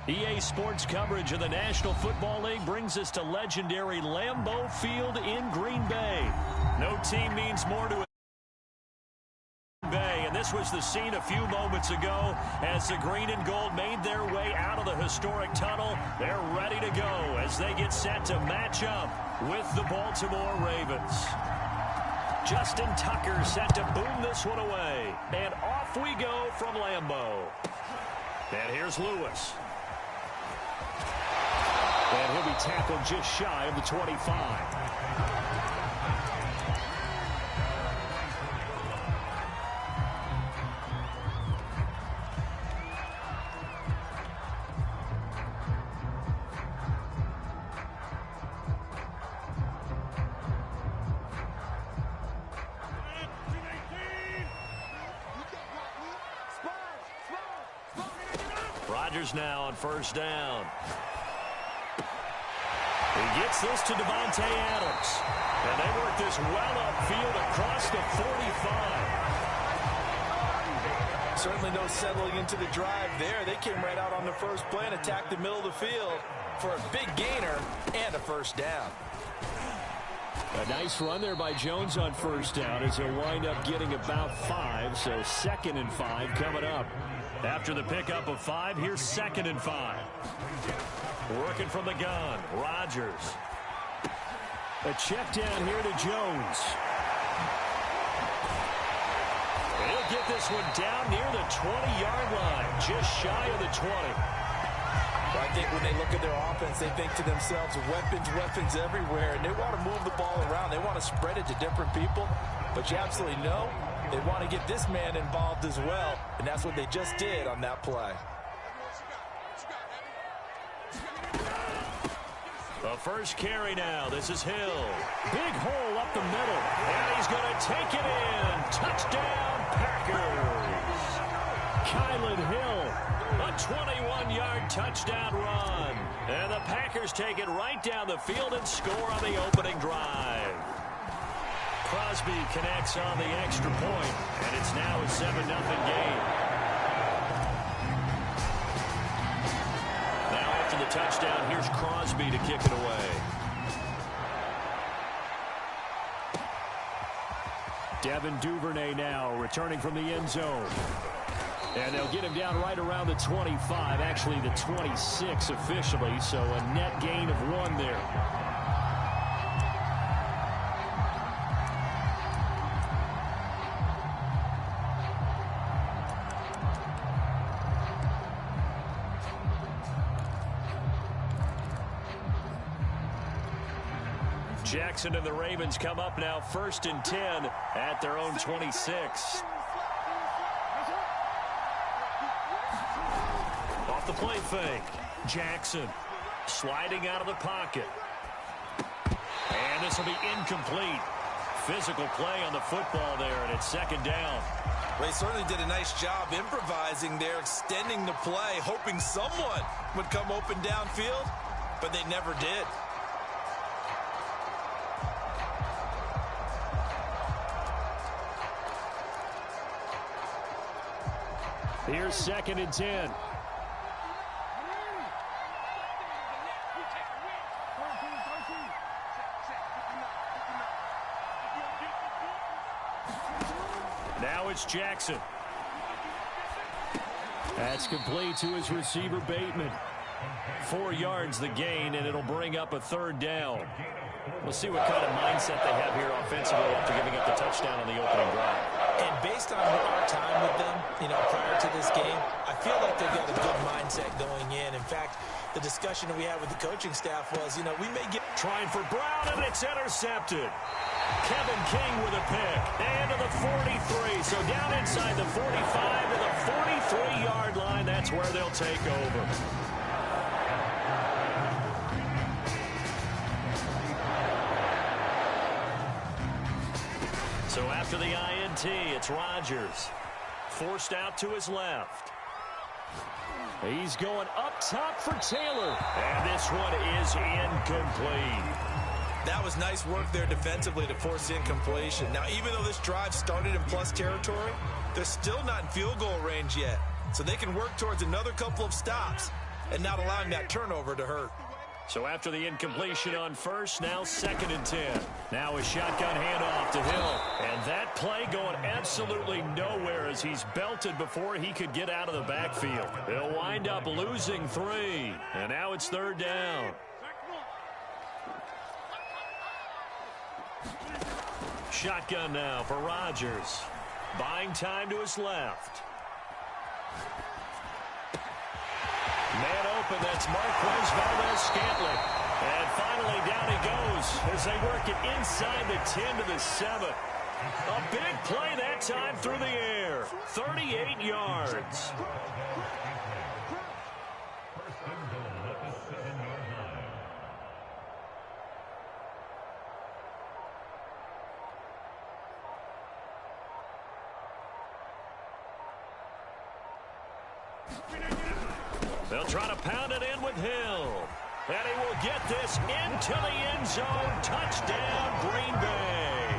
EA Sports coverage of the National Football League brings us to legendary Lambeau Field in Green Bay. No team means more to Bay, and this was the scene a few moments ago as the green and gold made their way out of the historic tunnel. They're ready to go as they get set to match up with the Baltimore Ravens. Justin Tucker set to boom this one away, and off we go from Lambeau. And here's Lewis. And he'll be tackled just shy of the 25. Rodgers now on first down. He gets this to Devontae Adams. And they work this well upfield across the 45. Certainly no settling into the drive there. They came right out on the first play and attacked the middle of the field for a big gainer and a first down. A nice run there by Jones on first down as he'll wind up getting about 5. So 2nd and 5 coming up. After the pickup of 5, here's 2nd and 5. Working from the gun, Rodgers. A check down here to Jones. He'll get this one down near the 20-yard line, just shy of the 20. Well, I think when they look at their offense, they think to themselves, weapons everywhere, and they want to move the ball around. They want to spread it to different people, but you absolutely know they want to get this man involved as well, and that's what they just did on that play. The first carry now. This is Hill. Big hole up the middle, and he's going to take it in. Touchdown, Packers. Kylan Hill, a 21-yard touchdown run. And the Packers take it right down the field and score on the opening drive. Crosby connects on the extra point, and it's now a 7-0 game. Now after the touchdown, here's Crosby to kick it away. Devin Duvernay now returning from the end zone. And they'll get him down right around the 25, actually the 26 officially, so a net gain of 1 there. Jackson and the Ravens come up now 1st and 10 at their own 26. Off the play fake. Jackson sliding out of the pocket. And this will be incomplete. Physical play on the football there, and it's 2nd down. They certainly did a nice job improvising there, extending the play, hoping someone would come open downfield, but they never did. Here's 2nd and 10. Now it's Jackson. That's complete to his receiver, Bateman. 4 yards the gain, and it'll bring up a 3rd down. We'll see what kind of mindset they have here offensively after giving up the touchdown on the opening drive. And based on our time with them, prior to this game, I feel like they've got a good mindset going in. In fact, the discussion that we had with the coaching staff was, we may get... Trying for Brown, and it's intercepted. Kevin King with a pick. And to the 43. So down inside the 45 to the 43-yard line. That's where they'll take over. So after the INT, it's Rodgers. Forced out to his left. He's going up top for Taylor. And this one is incomplete. That was nice work there defensively to force incompletion. Now, even though this drive started in plus territory, they're still not in field goal range yet. So they can work towards another couple of stops. and not allowing that turnover to hurt. So after the incompletion on first, now 2nd and 10. Now a shotgun handoff to Hill. And that play going absolutely nowhere as he's belted before he could get out of the backfield. They'll wind up losing 3. And now it's 3rd down. Shotgun now for Rodgers. Buying time to his left. Man open, that's Marquez Valdez-Scantling. And finally down he goes as they work it inside the 10 to the 7. A big play that time through the air. 38 yards. They'll try to pound it in with Hill. And he will get this into the end zone. Touchdown, Green Bay.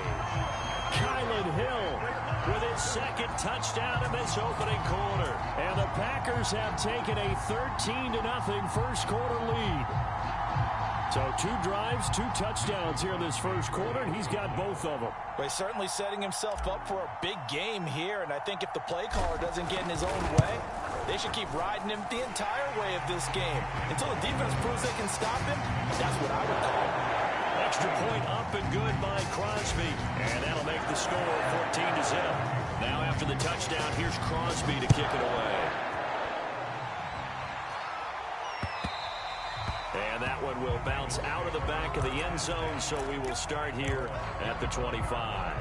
Kylan Hill with his 2nd touchdown in this opening quarter. And the Packers have taken a 13-0 first quarter lead. So 2 drives, 2 touchdowns here in this first quarter, and he's got both of them. But he's certainly setting himself up for a big game here, and I think if the play caller doesn't get in his own way, they should keep riding him the entire way of this game. Until the defense proves they can stop him, that's what I would call. Extra point up and good by Crosby. And that'll make the score 14-0. Now after the touchdown, here's Crosby to kick it away. And that one will bounce out of the back of the end zone, so we will start here at the 25.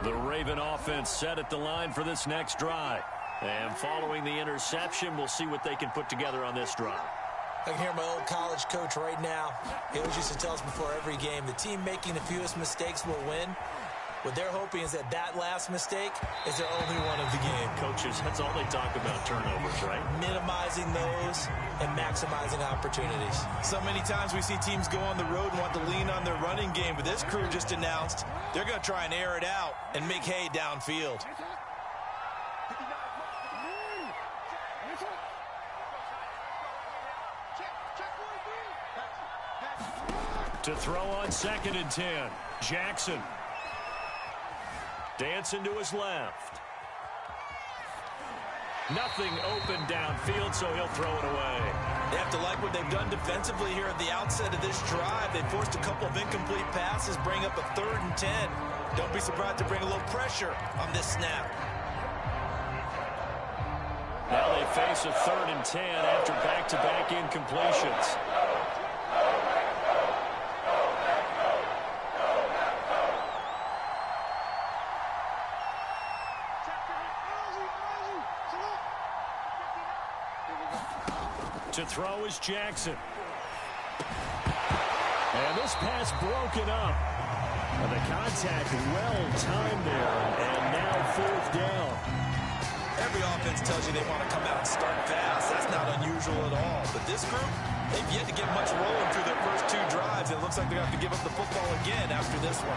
The Raven offense set at the line for this next drive. And following the interception, we'll see what they can put together on this drive. I can hear my old college coach right now. He always used to tell us before every game, the team making the fewest mistakes will win. What they're hoping is that that last mistake is their only one of the game. Coaches, that's all they talk about, turnovers, right? Minimizing those and maximizing opportunities. So many times we see teams go on the road and want to lean on their running game, but this crew just announced they're going to try and air it out and make hay downfield. To throw on 2nd and 10, Jackson. Dancing to his left. Nothing open downfield, so he'll throw it away. They have to like what they've done defensively here at the outset of this drive. They forced a couple of incomplete passes, bring up a 3rd and 10. Don't be surprised to bring a little pressure on this snap. Now they face a 3rd and 10 after back-to-back incompletions. To throw is Jackson. And this pass broken up. And the contact well timed there. And now 4th down. Every offense tells you they want to come out and start fast. That's not unusual at all. But this group, they've yet to get much rolling through their first 2 drives. It looks like they're going to have to give up the football again after this one.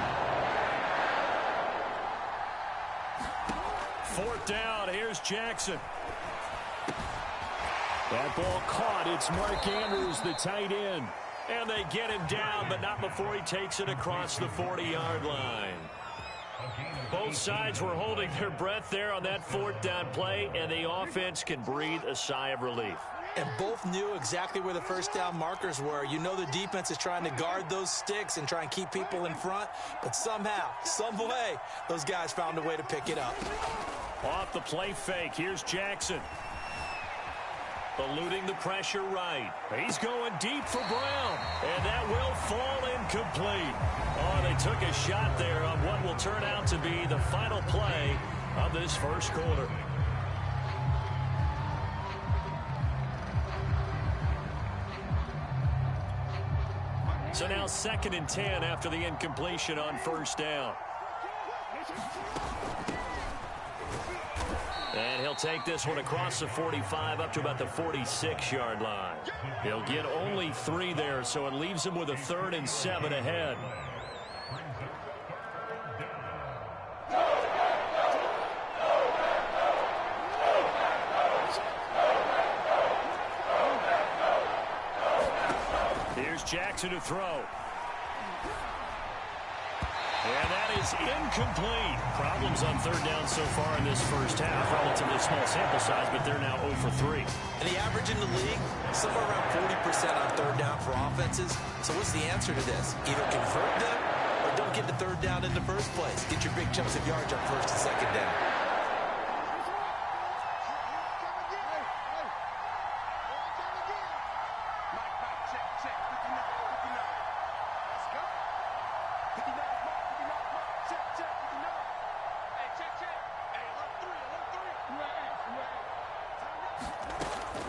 4th down. Here's Jackson. That ball caught. It's Mark Andrews, the tight end. And they get him down, but not before he takes it across the 40-yard line. Both sides were holding their breath there on that 4th down play, and the offense can breathe a sigh of relief. And both knew exactly where the first down markers were. You know the defense is trying to guard those sticks and try and keep people in front, but somehow, some way, those guys found a way to pick it up. Off the play fake, here's Jackson. Eluding the pressure right. He's going deep for Brown. And that will fall incomplete. Oh, they took a shot there on what will turn out to be the final play of this first quarter. So now 2nd and 10 after the incompletion on 1st down. And he'll take this one across the 45 up to about the 46-yard line. He'll get only 3 there, so it leaves him with a 3rd and 7 ahead. Here's Jackson to throw. And that is incomplete. Problems on 3rd down so far in this first half. Relatively small sample size, but they're now 0 for 3. And the average in the league, somewhere around 40% on 3rd down for offenses. So what's the answer to this? Either convert them or don't get the 3rd down in the first place. Get your big chunks of yards on 1st and 2nd down.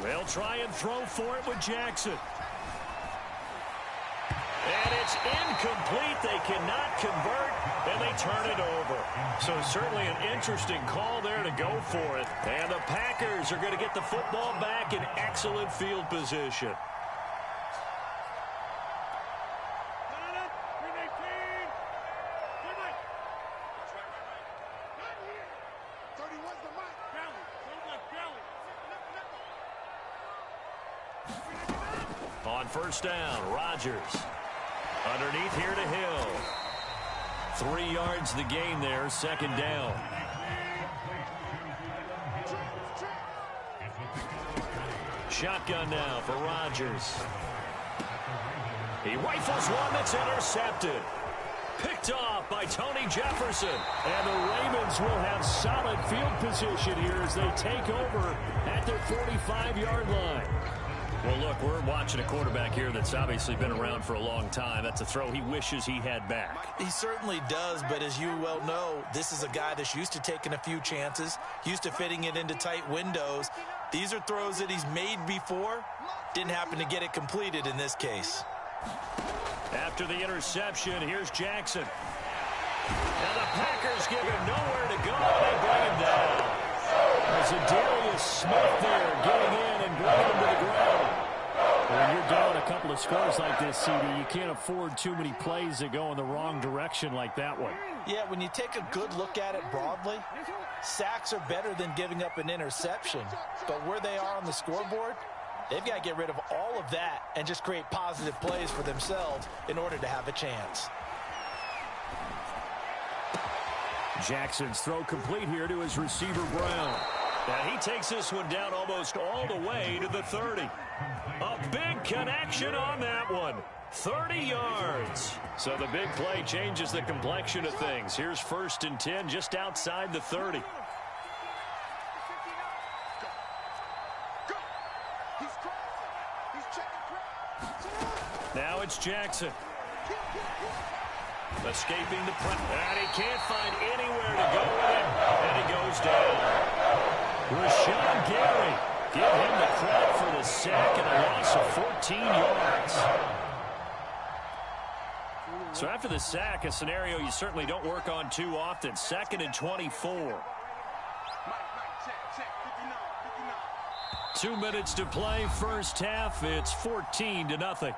They'll try and throw for it with Jackson. And it's incomplete. They cannot convert, and they turn it over. So certainly an interesting call there to go for it. And the Packers are going to get the football back in excellent field position. On 1st down, Rodgers. Underneath here to Hill. 3 yards the gain there, 2nd down. Shotgun now for Rodgers. He rifles one that's intercepted. Picked off by Tony Jefferson. And the Ravens will have solid field position here as they take over at their 45-yard line. Well, look, we're watching a quarterback here that's obviously been around for a long time. That's a throw he wishes he had back. He certainly does, but as you well know, this is a guy that's used to taking a few chances, used to fitting it into tight windows. These are throws that he's made before. Didn't happen to get it completed in this case. After the interception, here's Jackson. And the Packers give him nowhere to go. They bring him down. There's a Darius Smith there getting in and bringing him to the ground. When you're down a couple of scores like this, CD, you can't afford too many plays that go in the wrong direction like that one. Yeah, when you take a good look at it broadly, sacks are better than giving up an interception. But where they are on the scoreboard, they've got to get rid of all of that and just create positive plays for themselves in order to have a chance. Jackson's throw complete here to his receiver, Brown. And he takes this one down almost all the way to the 30. A big connection on that one. 30 yards. So the big play changes the complexion of things. Here's 1st and 10 just outside the 30. Now it's Jackson. Escaping the press. And he can't find anywhere to go with it. And he goes down. Rashawn Gary. Give him the credit for the sack and a loss of 14 yards. So after the sack, a scenario you certainly don't work on too often. 2nd and 24. 2 minutes to play, first half. It's 14-0.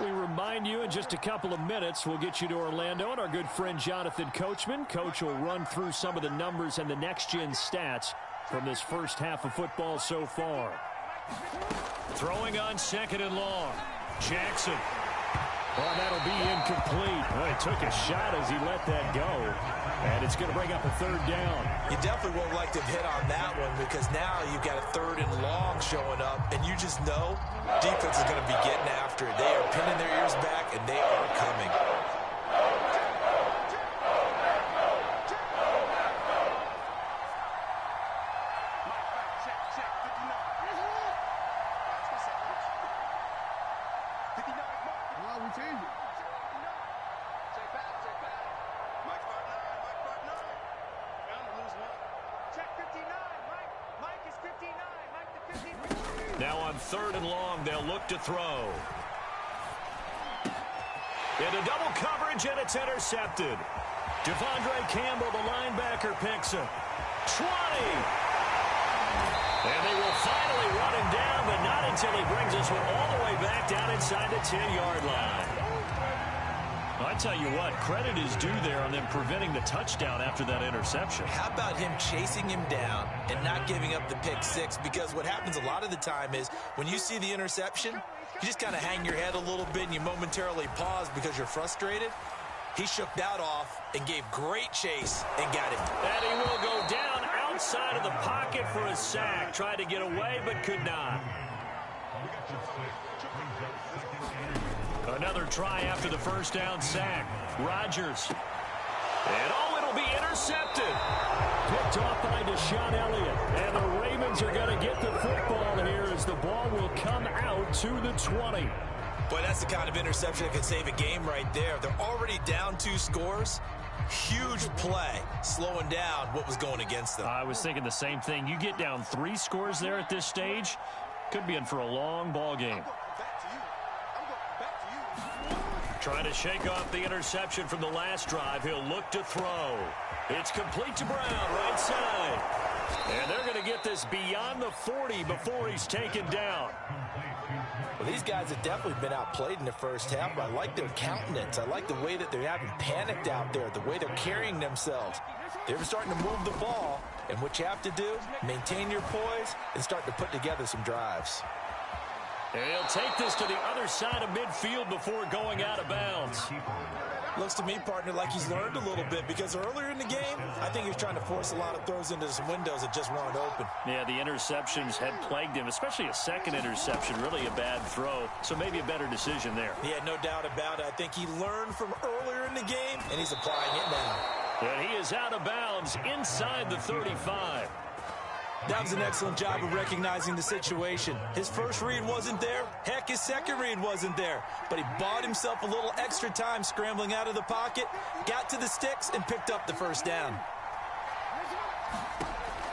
We remind you in just a couple of minutes, we'll get you to Orlando and our good friend Jonathan Coachman. Coach will run through some of the numbers and the next-gen stats from this first half of football so far. Throwing on 2nd and long. Jackson. Well, that'll be incomplete. Well, he took a shot as he let that go. And it's going to bring up a 3rd down. You definitely won't like to hit on that one because now you've got a 3rd and long showing up, and you just know defense is going to be getting after it. They are pinning their ears back, and they are coming. Now on 3rd and long, they'll look to throw. Into double coverage, and it's intercepted. Devondre Campbell, the linebacker, picks him. 20. And they will finally run him down, but not until he brings this one all the way back down inside the 10-yard line. I tell you what, credit is due there on them preventing the touchdown after that interception. How about him chasing him down and not giving up the pick six? Because what happens a lot of the time is when you see the interception, you just kind of hang your head a little bit and you momentarily pause because you're frustrated. He shook that off and gave great chase and got it. And he will go down outside of the pocket for a sack. Tried to get away, but could not. Another try after the first down sack. Rodgers. And it'll be intercepted. Picked off by Deshaun Elliott. And the Ravens are going to get the football here as the ball will come out to the 20. Boy, that's the kind of interception that could save a game right there. They're already down 2 scores. Huge play, slowing down what was going against them. I was thinking the same thing. You get down 3 scores there at this stage, could be in for a long ball game. Trying to shake off the interception from the last drive. He'll look to throw. It's complete to Brown, right side. And they're going to get this beyond the 40 before he's taken down. Well, these guys have definitely been outplayed in the first half, but I like their countenance. I like the way that they're having panicked out there, the way they're carrying themselves. They're starting to move the ball, and what you have to do, maintain your poise and start to put together some drives. And he'll take this to the other side of midfield before going out of bounds. Looks to me, partner, like he's learned a little bit because earlier in the game, I think he was trying to force a lot of throws into some windows that just weren't open. Yeah, the interceptions had plagued him, especially a second interception, really a bad throw. So maybe a better decision there. Yeah, no doubt about it. I think he learned from earlier in the game, and he's applying it now. And he is out of bounds inside the 35. That was an excellent job of recognizing the situation. His first read wasn't there. Heck, his second read wasn't there. But he bought himself a little extra time scrambling out of the pocket, got to the sticks, and picked up the first down.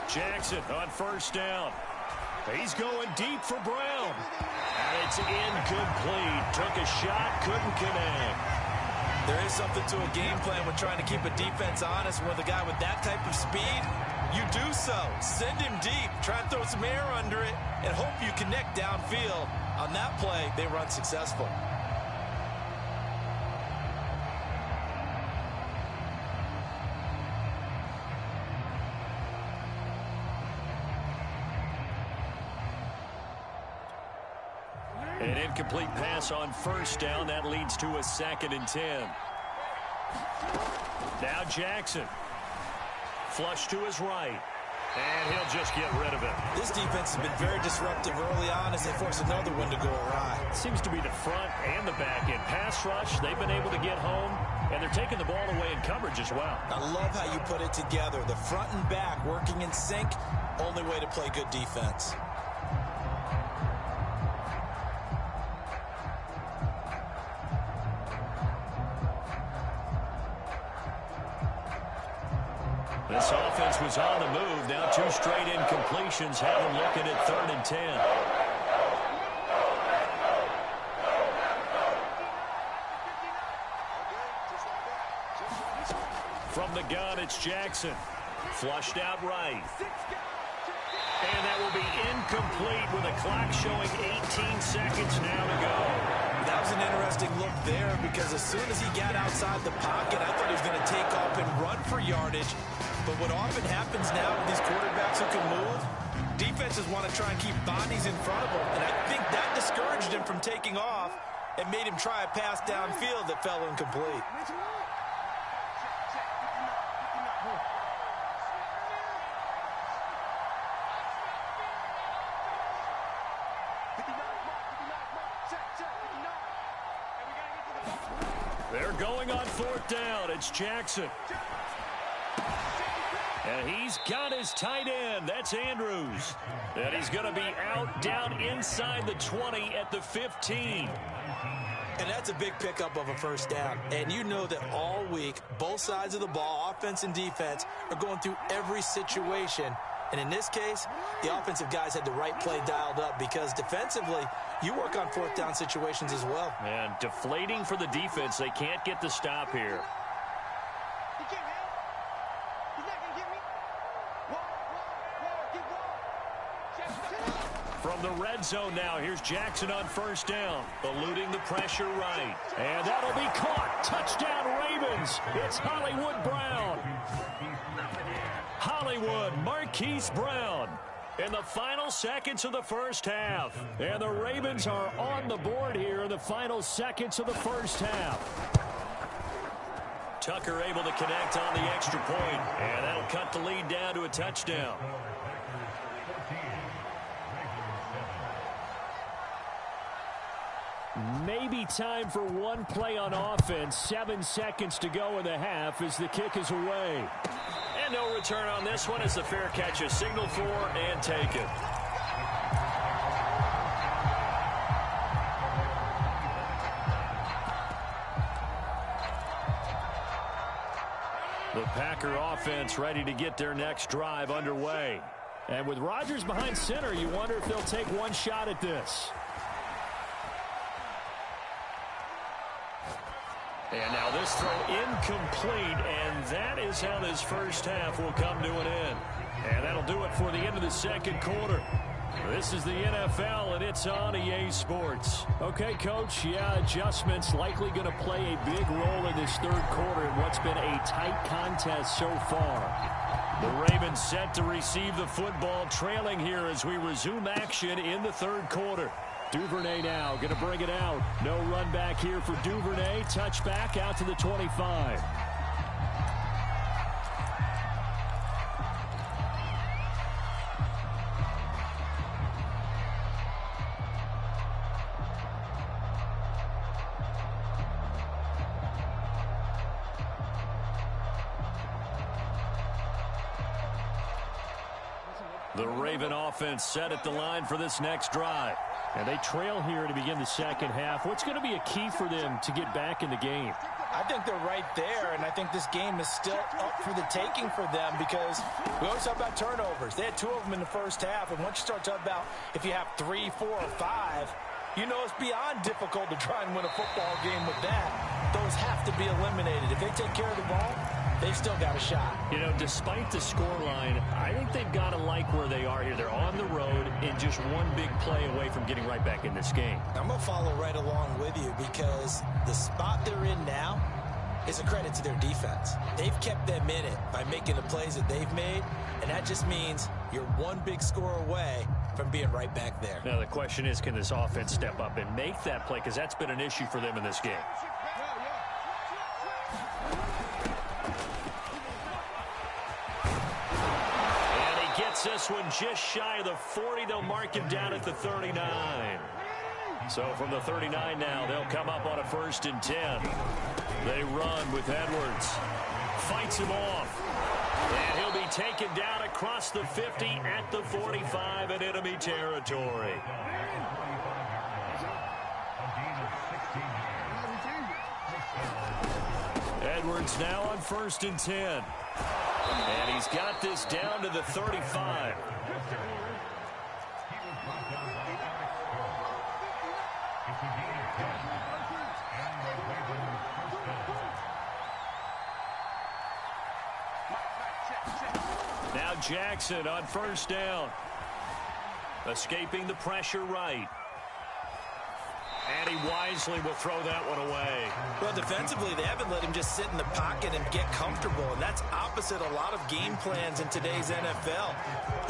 Jackson on first down. He's going deep for Brown. And it's incomplete. Took a shot, couldn't connect. There is something to a game plan when trying to keep a defense honest. With a guy with that type of speed, you do so. Send him deep. Try and throw some air under it and hope you connect downfield. On that play, they run successful. An incomplete pass on first down. That leads to a 2nd and 10. Now Jackson. Flush to his right. And he'll just get rid of it. This defense has been very disruptive early on as they force another one to go awry. Seems to be the front and the back end. Pass rush, they've been able to get home, and they're taking the ball away in coverage as well. I love how you put it together. The front and back working in sync, only way to play good defense. This offense was on the move. Now 2 straight incompletions have them looking at 3rd and 10. From the gun, it's Jackson. Flushed out right. And that will be incomplete with the clock showing 18 seconds now to go. That was an interesting look there because as soon as he got outside the pocket, I thought he was going to take off and run for yardage. But what often happens now with these quarterbacks who can move, defenses want to try and keep bodies in front of them. And I think that discouraged him from taking off and made him try a pass downfield that fell incomplete. They're going on 4th down. It's Jackson. And he's got his tight end. That's Andrews. And he's going to be out down inside the 20 at the 15. And that's a big pickup of a first down. And you know that all week, both sides of the ball, offense and defense, are going through every situation And in this case, the offensive guys had the right play dialed up because defensively, you work on fourth down situations as well. And deflating for the defense. They can't get the stop here. From the red zone now, here's Jackson on first down, eluding the pressure right. And that'll be caught. Touchdown, Ravens. It's Hollywood Brown. Hollywood, Marquise Brown in the final seconds of the first half. And the Ravens are on the board here in the final seconds of the first half. Tucker able to connect on the extra point, and that'll cut the lead down to a touchdown. Maybe time for one play on offense. 7 seconds to go in the half as the kick is away. And no return on this one as the fair catch is signaled for and taken. The Packer offense ready to get their next drive underway. And with Rodgers behind center, you wonder if they'll take one shot at this. And now this throw incomplete, and that is how this first half will come to an end. And that'll do it for the end of the second quarter. This is the NFL, and it's on EA Sports. Okay, Coach, yeah, adjustments likely going to play a big role in this third quarter in what's been a tight contest so far. The Ravens set to receive the football, trailing here as we resume action in the third quarter. Duvernay now going to bring it out. No run back here for Duvernay. Touchback out to the 25. The Raven offense set at the line for this next drive. And they trail here to begin the second half. What's going to be a key for them to get back in the game? I think they're right there, and I think this game is still up for the taking for them because we always talk about turnovers. They had 2 of them in the first half, and once you start talking about if you have 3, 4, or 5, you know it's beyond difficult to try and win a football game with that. Those have to be eliminated. If they take care of the ball, they've still got a shot. You know, despite the scoreline, I think they've got to like where they are here. They're on the road and just one big play away from getting right back in this game. I'm going to follow right along with you because the spot they're in now is a credit to their defense. They've kept them in it by making the plays that they've made, and that just means you're one big score away from being right back there. Now, the question is, can this offense step up and make that play? Because that's been an issue for them in this game. This one just shy of the 40. They'll mark him down at the 39. So from the 39 now, they'll come up on a 1st and 10. They run with Edwards. Fights him off. And he'll be taken down across the 50 at the 45 in enemy territory. Edwards now on 1st and 10. And he's got this down to the 35. Now Jackson on 1st down. Escaping the pressure right. And he wisely will throw that one away. Well, defensively, they haven't let him just sit in the pocket and get comfortable, and that's opposite a lot of game plans in today's NFL.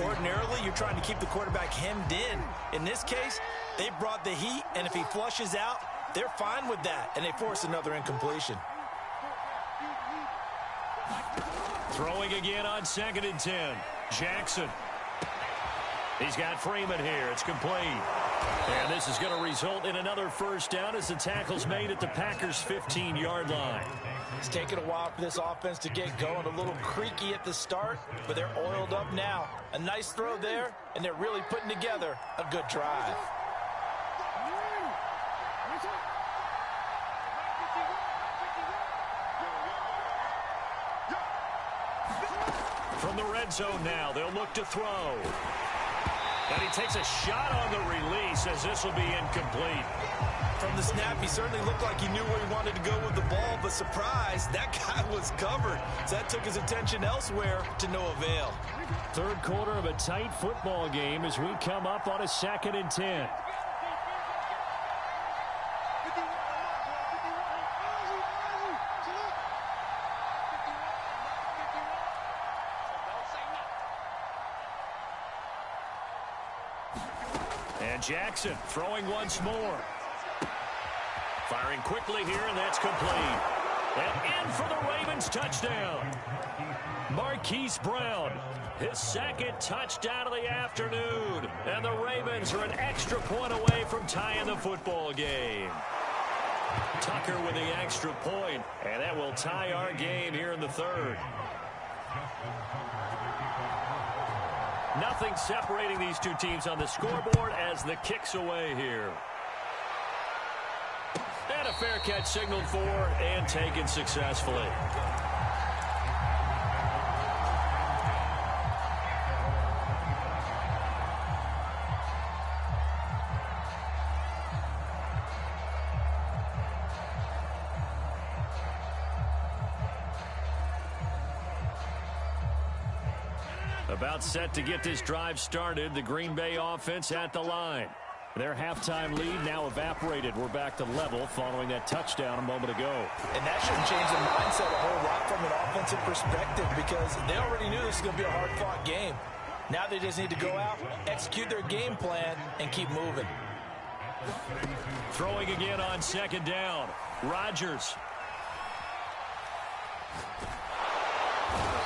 Ordinarily, you're trying to keep the quarterback hemmed in. In this case, they brought the heat, and if he flushes out, they're fine with that, and they force another incompletion. Throwing again on 2nd and 10. Jackson. He's got Freeman here. It's complete. And this is going to result in another 1st down as the tackle's made at the Packers' 15-yard line. It's taken a while for this offense to get going. A little creaky at the start, but they're oiled up now. A nice throw there, and they're really putting together a good drive. From the red zone now. They'll look to throw. And he takes a shot on the release as this will be incomplete. From the snap, he certainly looked like he knew where he wanted to go with the ball, but surprise, that guy was covered. So that took his attention elsewhere to no avail. Third quarter of a tight football game as we come up on a 2nd and 10. And Jackson throwing once more. Firing quickly here, and that's complete. And in for the Ravens touchdown. Marquise Brown, his 2nd touchdown of the afternoon. And the Ravens are an extra point away from tying the football game. Tucker with the extra point, and that will tie our game here in the 3rd. Nothing separating these two teams on the scoreboard as the kick's away here. And a fair catch signaled for and taken successfully. About set to get this drive started. The Green Bay offense at the line. Their halftime lead now evaporated. We're back to level following that touchdown a moment ago. And that shouldn't change the mindset a whole lot from an offensive perspective because they already knew this was going to be a hard-fought game. Now they just need to go out, execute their game plan, and keep moving. Throwing again on 2nd down. Rodgers.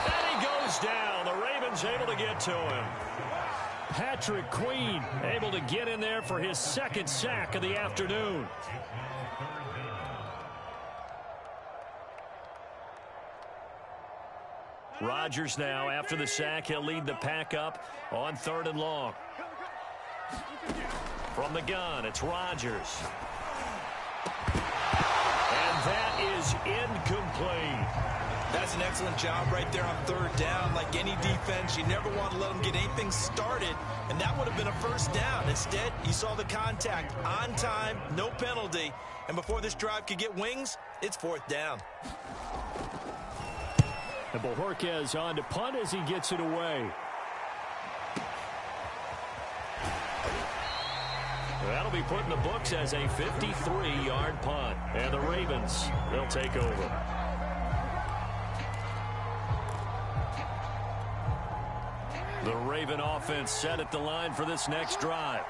And he goes down. The Ravens able to get to him. Patrick Queen able to get in there for his 2nd sack of the afternoon. Rodgers now, after the sack, he'll lead the pack up on 3rd and long. From the gun, it's Rodgers. And that is incomplete. That's an excellent job right there on 3rd down. Like any defense, you never want to let them get anything started, and that would have been a 1st down. Instead, you saw the contact on time, no penalty, and before this drive could get wings, it's 4th down. And Bojorquez on to punt as he gets it away. That'll be put in the books as a 53-yard punt. And the Ravens, they'll take over. The Raven offense set at the line for this next drive.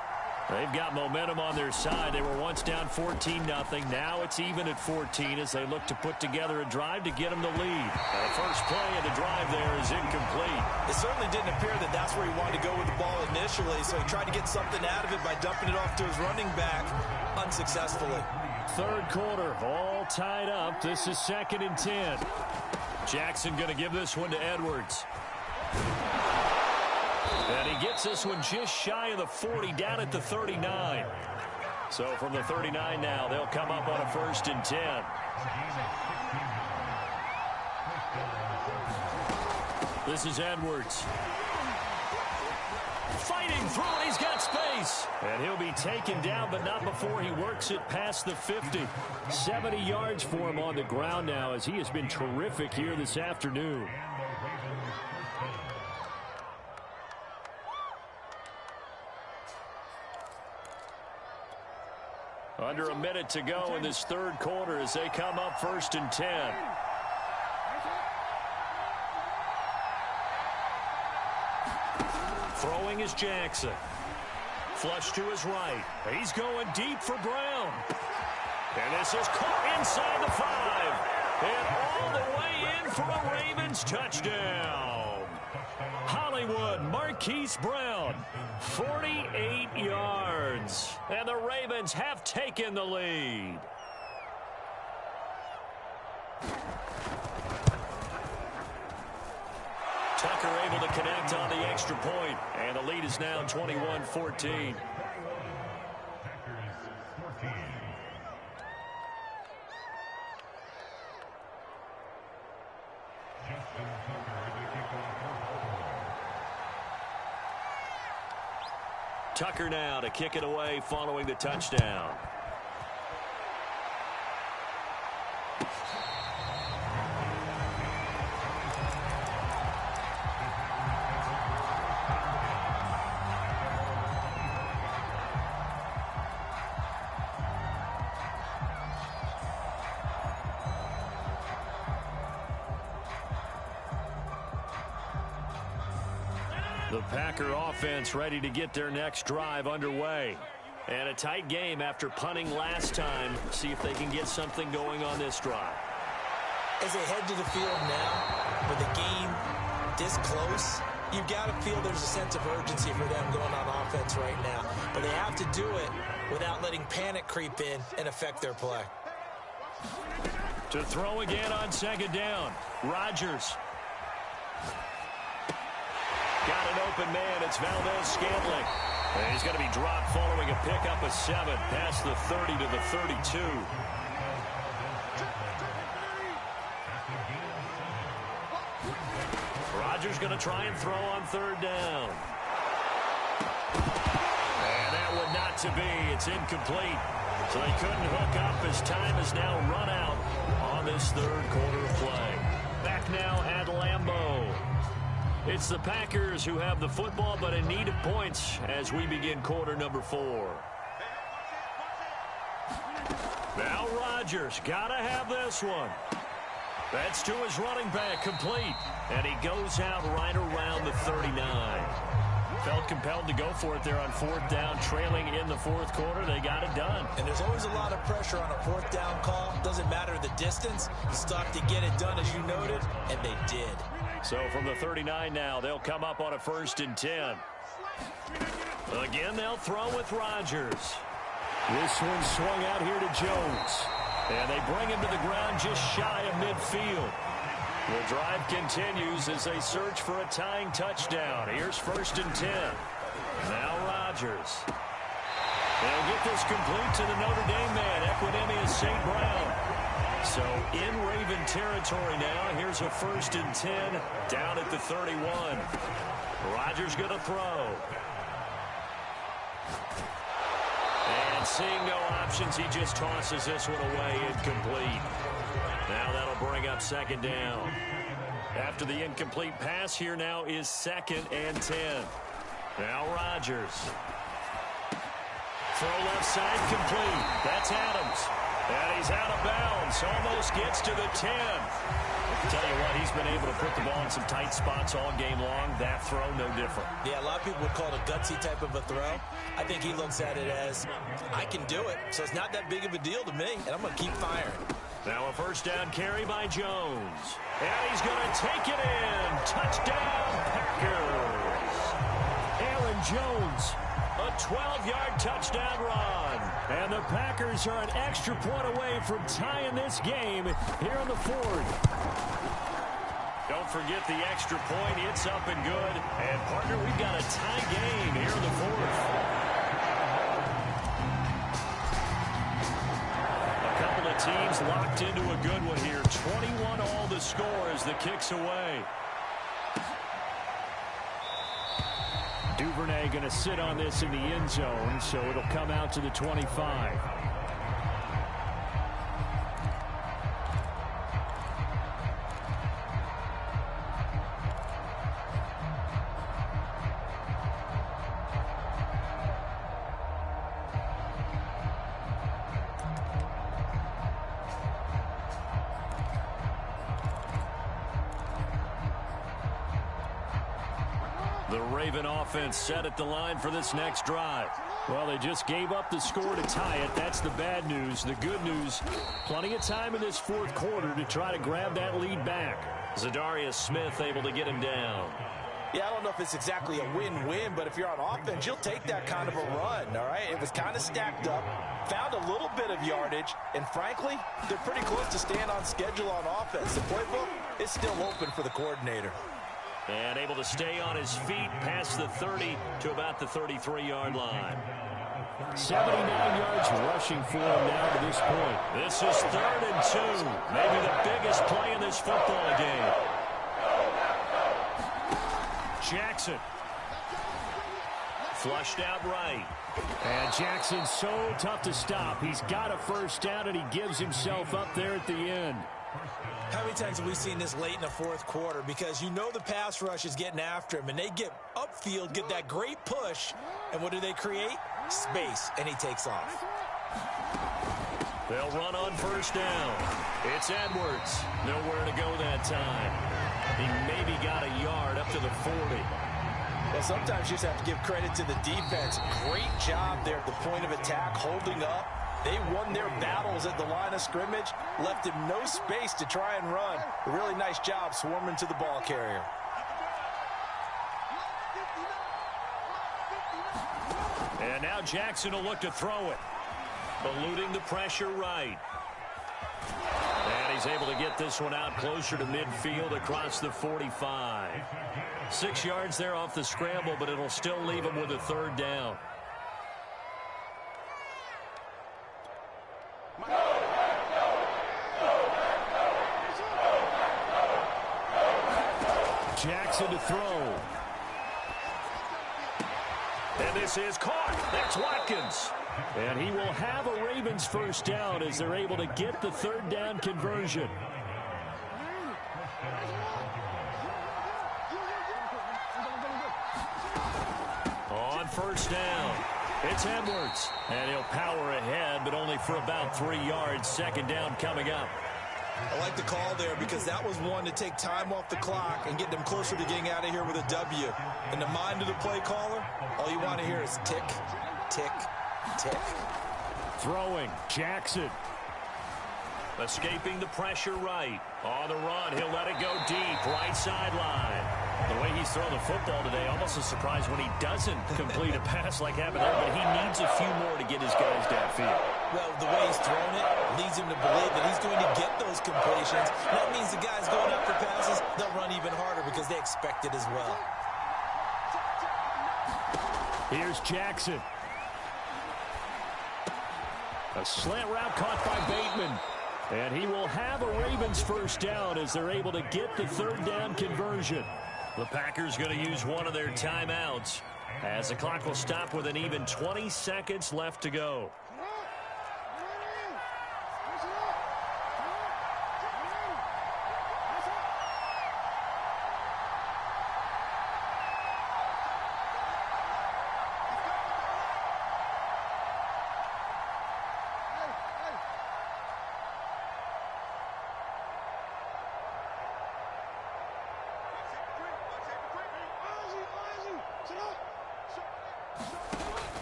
They've got momentum on their side. They were once down 14-0. Now it's even at 14 as they look to put together a drive to get them the lead. And the first play of the drive there is incomplete. It certainly didn't appear that that's where he wanted to go with the ball initially, so he tried to get something out of it by dumping it off to his running back unsuccessfully. 3rd quarter, all tied up. This is 2nd and 10. Jackson going to give this one to Edwards. And he gets this one just shy of the 40, down at the 39. So from the 39 now, they'll come up on a 1st and 10. This is Edwards. Fighting through it, he's got space. And he'll be taken down, but not before he works it past the 50. 70 yards for him on the ground now as he has been terrific here this afternoon. Under a minute to go in this 3rd quarter as they come up 1st and 10. Throwing is Jackson. Flush to his right. He's going deep for Brown. And this is caught inside the 5. And all the way in for a Ravens touchdown. Hollywood, Marquise Brown, 48 yards. And the Ravens have taken the lead. Tucker able to connect on the extra point, and the lead is now 21-14. Tucker now to kick it away following the touchdown. The Packer offense ready to get their next drive underway. And a tight game after punting last time. See if they can get something going on this drive. As they head to the field now, with the game this close, you've got to feel there's a sense of urgency for them going on offense right now. But they have to do it without letting panic creep in and affect their play. To throw again on second down. Rodgers. Got an open man. It's Valdez-Scantling. And he's going to be dropped following a pickup of 7 past the 30 to the 32. Rodgers going to try and throw on third down. And that one not to be. It's incomplete. So they couldn't hook up as time has now run out on this third quarter of play. Back now at Lambeau. It's the Packers who have the football, but in need of points as we begin quarter number 4. Now Rodgers, gotta have this one. That's to his running back, complete. And he goes out right around the 39. Felt compelled to go for it there on fourth down, trailing in the fourth quarter. They got it done. And there's always a lot of pressure on a fourth down call. Doesn't matter the distance. You stop to get it done, as you noted, and they did. So from the 39 now, they'll come up on a 1st and 10. Again, they'll throw with Rodgers. This one swung out here to Jones. And they bring him to the ground just shy of midfield. The drive continues as they search for a tying touchdown. Here's 1st and 10. Now Rodgers. They'll get this complete to the Notre Dame man, Equinemius St. Brown. So in Raven territory now. Here's a 1st and 10 down at the 31. Rodgers going to throw. And seeing no options, he just tosses this one away, incomplete. Now that'll bring up 2nd down. After the incomplete pass, here now is 2nd and 10. Now Rodgers. Throw left side, complete. That's Adams. And he's out of bounds. Almost gets to the 10. Tell you what, he's been able to put the ball in some tight spots all game long. That throw, no different. Yeah, a lot of people would call it a gutsy type of a throw. I think he looks at it as, I can do it, so it's not that big of a deal to me, and I'm going to keep firing. Now a 1st down carry by Jones. And he's going to take it in. Touchdown, Packers. Aaron Jones, a 12-yard touchdown run. And the Packers are an extra point away from tying this game here in the 4th. Don't forget the extra point. It's up and good. And, partner, we've got a tie game here in the 4th. A couple of teams locked into a good one here. 21 all the score as the kick's away. Duvernay going to sit on this in the end zone, so it'll come out to the 25. The Raven offense set at the line for this next drive. Well, they just gave up the score to tie it. That's the bad news. The good news, plenty of time in this 4th quarter to try to grab that lead back. Zadarius Smith able to get him down. Yeah, I don't know if it's exactly a win-win, but if you're on offense, you'll take that kind of a run, all right? It was kind of stacked up, found a little bit of yardage, and frankly, they're pretty close to staying on schedule on offense. The playbook is still open for the coordinator. And able to stay on his feet past the 30 to about the 33-yard line. 79 yards rushing for him now to this point. This is 3rd and 2. Maybe the biggest play in this football game. Jackson. Flushed out right. And Jackson's so tough to stop. He's got a first down, and he gives himself up there at the end. How many times have we seen this late in the fourth quarter? Because you know the pass rush is getting after him, and they get upfield, get that great push, and what do they create? Space, and he takes off. They'll run on first down. It's Edwards. Nowhere to go that time. He maybe got a yard up to the 40. Well, sometimes you just have to give credit to the defense. Great job there at the point of attack, holding up. They won their battles at the line of scrimmage, left him no space to try and run. A really nice job swarming to the ball carrier. And now Jackson will look to throw it. Eluding the pressure right. And he's able to get this one out closer to midfield across the 45. 6 yards there off the scramble, but it'll still leave him with a third down. Jackson to throw. And this is caught. That's Watkins. And he will have a Ravens first down as they're able to get the third down conversion. On first down, it's Edwards. And he'll power ahead, but only for about 3 yards. Second down coming up. I like the call there because that was one to take time off the clock and get them closer to getting out of here with a W. In the mind of the play caller, all you want to hear is tick, tick, tick. Throwing, Jackson. Escaping the pressure right. On the run, he'll let it go deep, right sideline. The way he's throwing the football today, almost a surprise when he doesn't complete a pass like happened there, but he needs a few more to get his guys downfield. Well, the way he's thrown it leads him to believe that he's going to get those completions. That means the guys going up for passes, they'll run even harder because they expect it as well. Here's Jackson. A slant route caught by Bateman. And he will have a Ravens first down as they're able to get the third down conversion. The Packers going to use one of their timeouts as the clock will stop with an even 20 seconds left to go.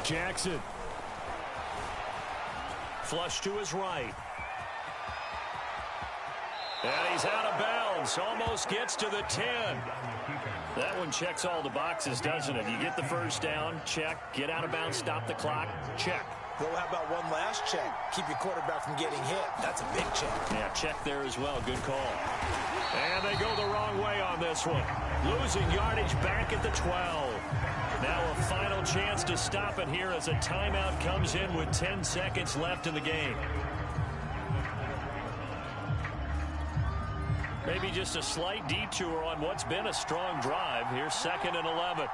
Jackson. Flush to his right. And he's out of bounds. Almost gets to the 10. That one checks all the boxes, doesn't it? You get the first down, check. Get out of bounds, stop the clock, check. Well, how about one last check? Keep your quarterback from getting hit. That's a big check. Yeah, check there as well. Good call. And they go the wrong way on this one. Losing yardage back at the 12. Now a final chance to stop it here as a timeout comes in with 10 seconds left in the game. Maybe just a slight detour on what's been a strong drive. Here's 2nd and 11.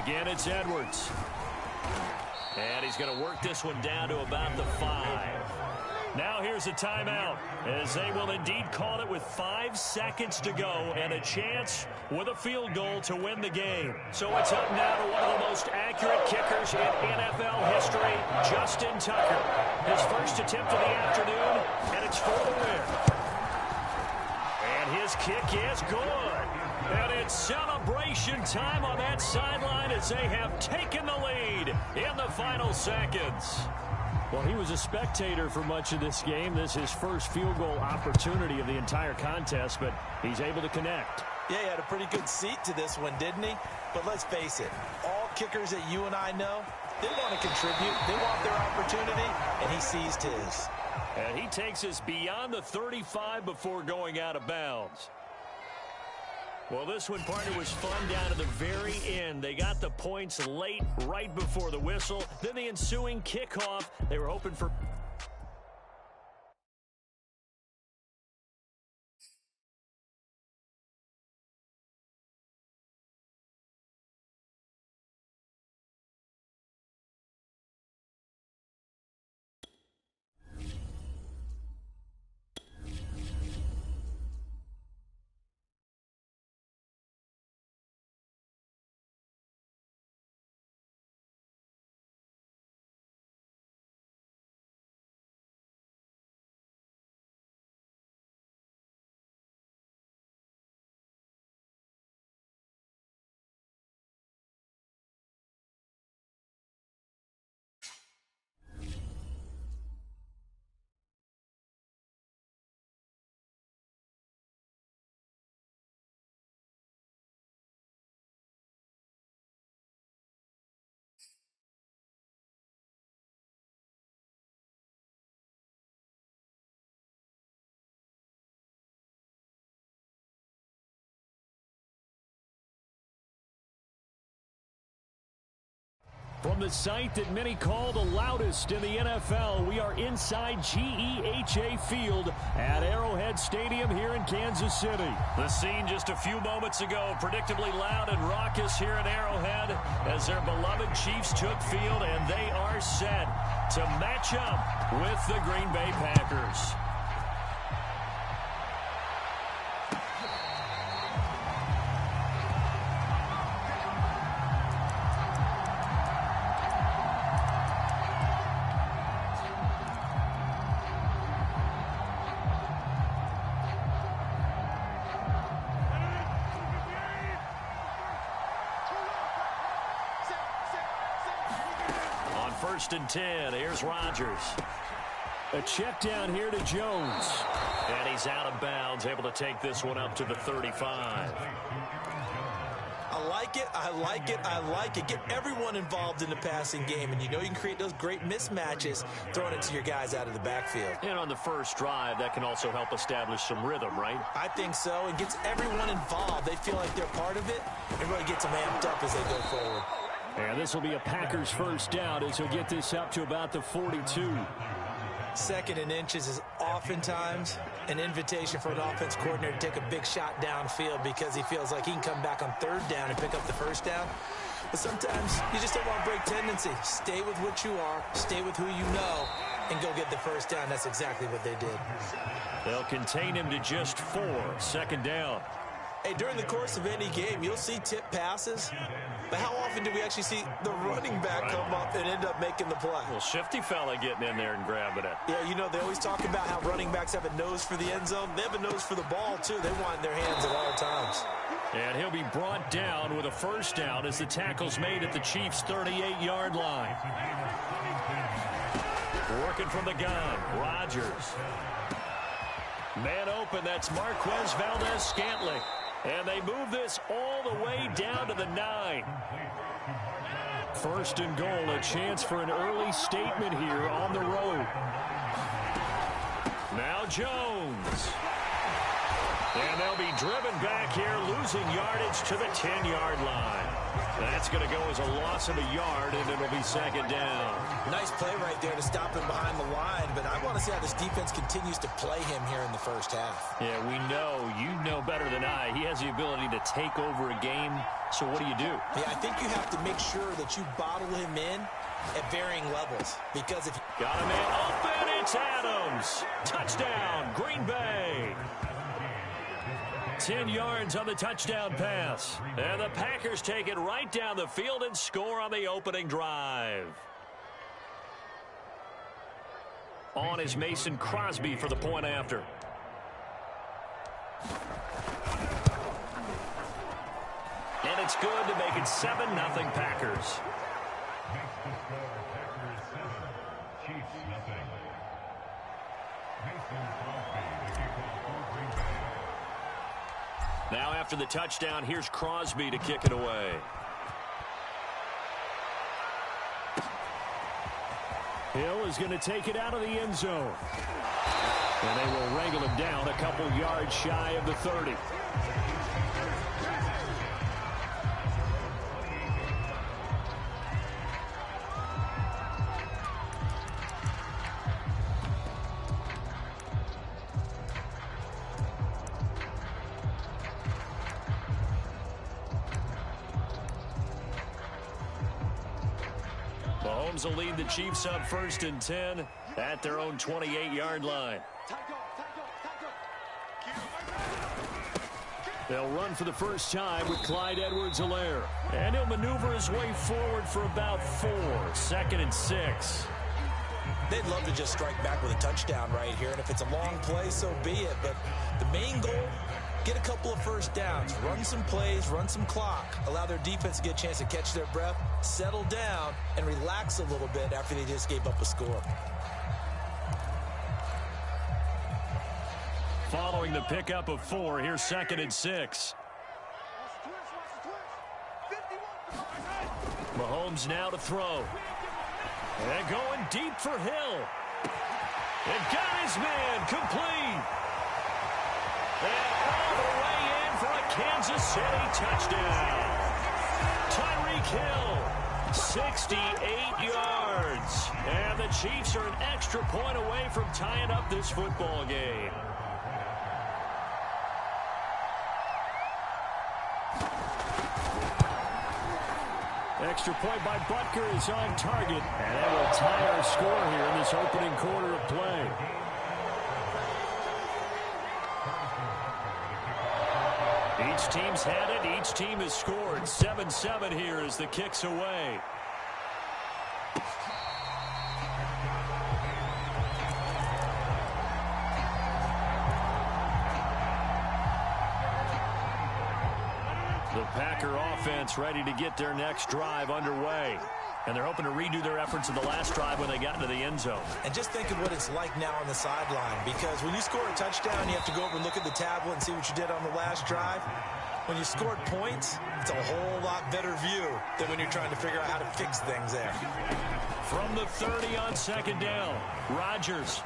Again, it's Edwards. And he's going to work this one down to about the 5. Now here's a timeout as they will indeed call it with 5 seconds to go and a chance with a field goal to win the game. So it's up now to one of the most accurate kickers in NFL history, Justin Tucker. His first attempt of the afternoon, and it's for the win. And his kick is good. And it's celebration time on that sideline as they have taken the lead in the final seconds. Well, he was a spectator for much of this game. This is his first field goal opportunity of the entire contest, but he's able to connect. Yeah, he had a pretty good seat to this one, didn't he? But let's face it, all kickers that you and I know, they want to contribute. They want their opportunity, and he seized his. And he takes us beyond the 35 before going out of bounds. Well, this one, partner, was fun down to the very end. They got the points late, right before the whistle. Then the ensuing kickoff, they were hoping for From the site that many call the loudest in the NFL, we are inside GEHA Field at Arrowhead Stadium here in Kansas City. The scene just a few moments ago, predictably loud and raucous here at Arrowhead as their beloved Chiefs took field, and they are set to match up with the Green Bay Packers. First and 10. Here's Rodgers. A check down here to Jones. And he's out of bounds, able to take this one up to the 35. I like it. I like it. I like it. Get everyone involved in the passing game, and you know you can create those great mismatches throwing it to your guys out of the backfield. And on the first drive, that can also help establish some rhythm, right? I think so. It gets everyone involved. They feel like they're part of it. It really gets them amped up as they go forward. And this will be a Packers first down as he'll get this up to about the 42. Second and inches is oftentimes an invitation for an offense coordinator to take a big shot downfield because he feels like he can come back on third down and pick up the first down. But sometimes you just don't want to break tendency. Stay with what you are, stay with who you know, and go get the first down. That's exactly what they did. They'll contain him to just 4. Second down. Hey, during the course of any game, you'll see tip passes. But how often do we actually see the running back come up and end up making the play? Well, shifty fella getting in there and grabbing it. Yeah, you know, they always talk about how running backs have a nose for the end zone. They have a nose for the ball, too. They want in their hands at all times. And he'll be brought down with a first down as the tackle's made at the Chiefs' 38-yard line. Working from the gun, Rodgers. Man open, that's Marquez Valdez-Scantling. And they move this all the way down to the 9. First and goal, a chance for an early statement here on the road. Now Jones. And they'll be driven back here, losing yardage to the 10-yard line. That's going to go as a loss of a yard, and it'll be second down. Nice play right there to stop him behind the line, but I want to see how this defense continues to play him here in the first half. Yeah, we know. You know better than I. He has the ability to take over a game, so what do? Yeah, I think you have to make sure that you bottle him in at varying levels, because if you... Got a man open, it's Adams. Touchdown, Green Bay. 10 yards on the touchdown pass. And the Packers take it right down the field and score on the opening drive. On is Mason Crosby for the point after. And it's good to make it 7-0 Packers. Now after the touchdown, here's Crosby to kick it away. Hill is going to take it out of the end zone. And they will wrangle him down a couple yards shy of the 30. Mahomes will lead the Chiefs up first and 10 at their own 28-yard line. They'll run for the first time with Clyde Edwards-Helaire. And he'll maneuver his way forward for about 4. Second and 6. They'd love to just strike back with a touchdown right here. And if it's a long play, so be it. But the main goal, get a couple of first downs, run some plays, run some clock, allow their defense to get a chance to catch their breath, settle down, and relax a little bit after they just gave up a score. Following the pickup of 4, here's second and 6. Mahomes now to throw. And going deep for Hill. And got his man complete. And all the way in for a Kansas City touchdown. Tyreek Hill 68 yards. And the Chiefs are an extra point away from tying up this football game. Extra point by Butker is on target. And that will tie our score here in this opening quarter of play. Each team's had it. Each team has scored. 7-7 here as the kick's away. The Packer offense ready to get their next drive underway. And they're hoping to redo their efforts in the last drive when they got into the end zone. And just think of what it's like now on the sideline, because when you score a touchdown, you have to go over and look at the tablet and see what you did on the last drive. When you scored points, it's a whole lot better view than when you're trying to figure out how to fix things there. From the 30 on second down, Rodgers.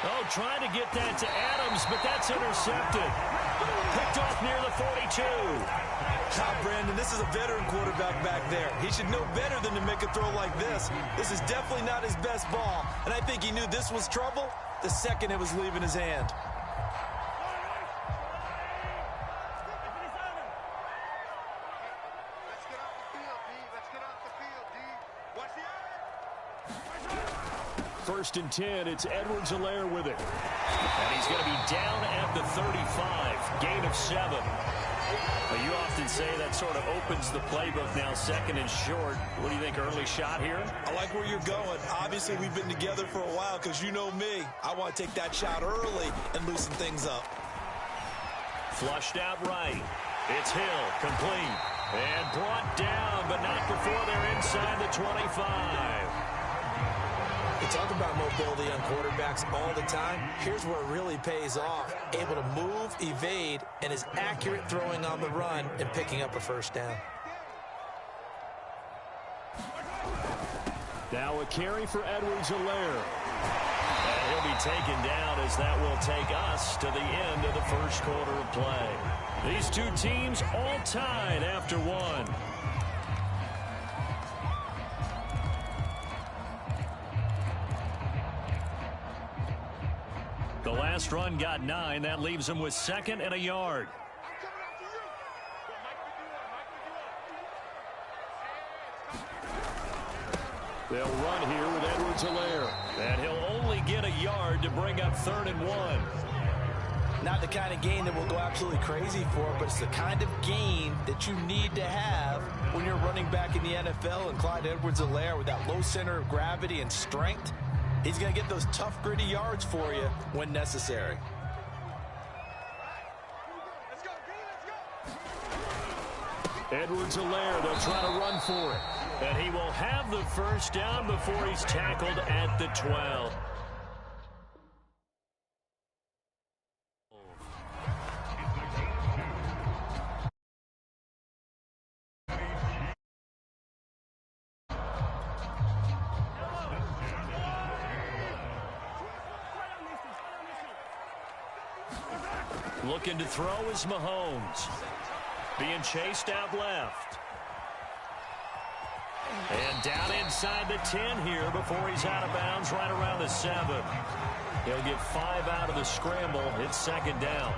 Oh, trying to get that to Adams, but that's intercepted. Picked off near the 42. Brandon, this is a veteran quarterback back there. He should know better than to make a throw like this. This is definitely not his best ball, and I think he knew this was trouble the second it was leaving his hand. First and 10, it's Edwards-Helaire with it. And he's going to be down at the 35. Gain of 7. Well, you often say that sort of opens the playbook now, second and short. What do you think, early shot here? I like where you're going. Obviously, we've been together for a while because you know me. I want to take that shot early and loosen things up. Flushed out right. It's Hill, complete. And brought down, but not before they're inside the 25. We talk about mobility on quarterbacks all the time. Here's where it really pays off. Able to move, evade, and is accurate throwing on the run and picking up a first down. Now a carry for Edwards-Helaire. And he'll be taken down as that will take us to the end of the first quarter of play. These two teams all tied after one. The last run got 9. That leaves him with 2nd and a yard. They'll run here with Edwards-Helaire. And he'll only get a yard to bring up 3rd and 1. Not the kind of gain that we'll go absolutely crazy for, but it's the kind of gain that you need to have when you're running back in the NFL. And Clyde Edwards-Helaire, with that low center of gravity and strength, he's going to get those tough, gritty yards for you when necessary. Edwards-Helaire, they'll try to run for it. And he will have the first down before he's tackled at the 12. Looking to throw is Mahomes. Being chased out left. And down inside the 10 here before he's out of bounds right around the 7. He'll get 5 out of the scramble. It's 2nd down.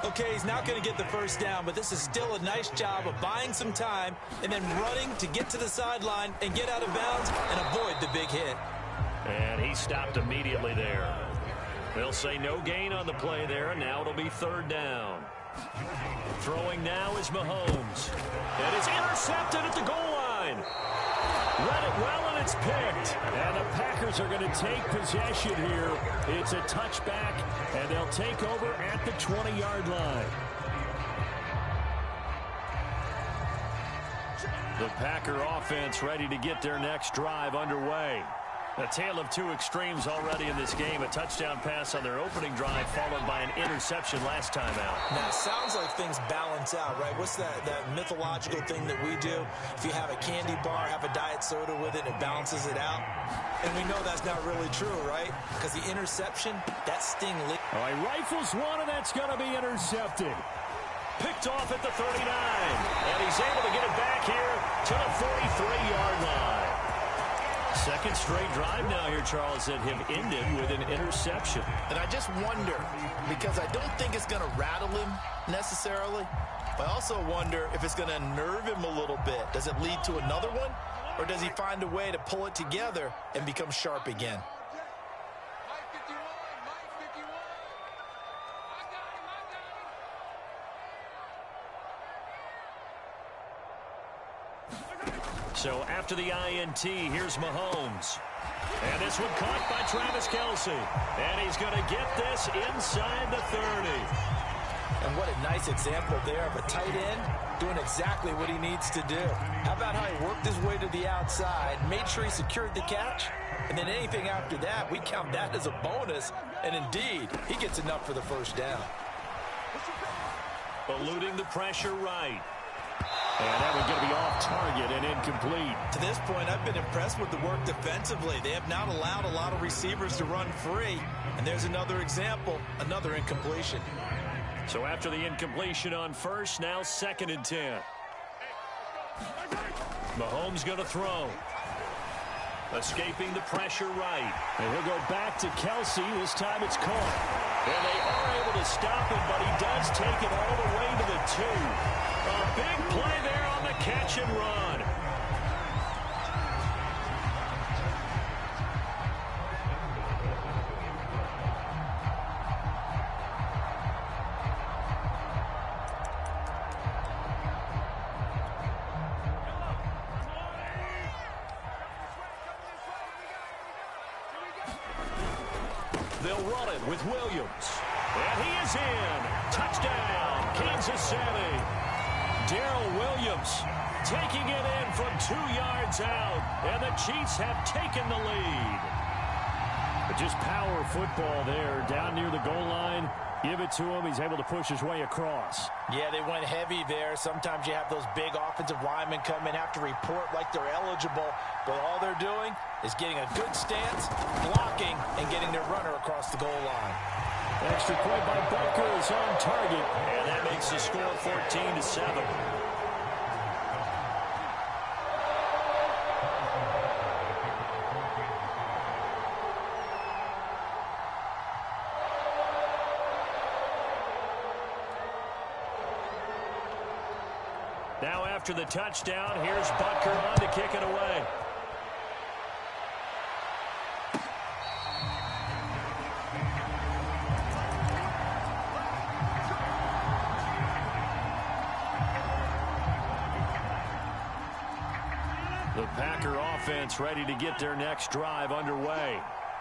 Okay, he's not going to get the first down, but this is still a nice job of buying some time and then running to get to the sideline and get out of bounds and avoid the big hit. And he stopped immediately there. They'll say no gain on the play there, and now it'll be 3rd down. Throwing now is Mahomes. And it's intercepted at the goal line. Read it well, and it's picked. And the Packers are going to take possession here. It's a touchback, and they'll take over at the 20-yard line. The Packer offense ready to get their next drive underway. A tale of two extremes already in this game. A touchdown pass on their opening drive followed by an interception last time out. Now, it sounds like things balance out, right? What's that mythological thing that we do? If you have a candy bar, have a diet soda with it, it balances it out. And we know that's not really true, right? Because the interception, that sting. All right, rifles one, and that's going to be intercepted. Picked off at the 39. And he's able to get it back here to the 43-yard line. Second straight drive now here, Charles, that have ended with an interception. And I just wonder, because I don't think it's going to rattle him necessarily, but I also wonder if it's going to unnerve him a little bit. Does it lead to another one, or does he find a way to pull it together and become sharp again? So after the INT, here's Mahomes. And this one caught by Travis Kelce. And he's going to get this inside the 30. And what a nice example there of a tight end doing exactly what he needs to do. How about how he worked his way to the outside, made sure he secured the catch, and then anything after that, we count that as a bonus. And indeed, he gets enough for the first down. Eluding the pressure right. And that one's going to be off target and incomplete. To this point, I've been impressed with the work defensively. They have not allowed a lot of receivers to run free. And there's another example, another incompletion. So after the incompletion on first, now 2nd and 10. Mahomes going to throw. Escaping the pressure right. And he'll go back to Kelce. This time it's caught. And they are able to stop him, but he does take it all the way to the 2. A big play there on the catch and run. They'll run it with Williams. And he is in. Touchdown, Kansas City. Darrell Williams taking it in from 2 yards out, and the Chiefs have taken the lead. But just power football there, down near the goal line. Give it to him. He's able to push his way across. Yeah, they went heavy there. Sometimes you have those big offensive linemen come in, have to report like they're eligible, but all they're doing is getting a good stance, blocking, and getting their runner across the goal line. Extra point by Butker is on target, and that makes the score 14-7. Now after the touchdown, here's Butker on to kick it away. The Packer offense ready to get their next drive underway.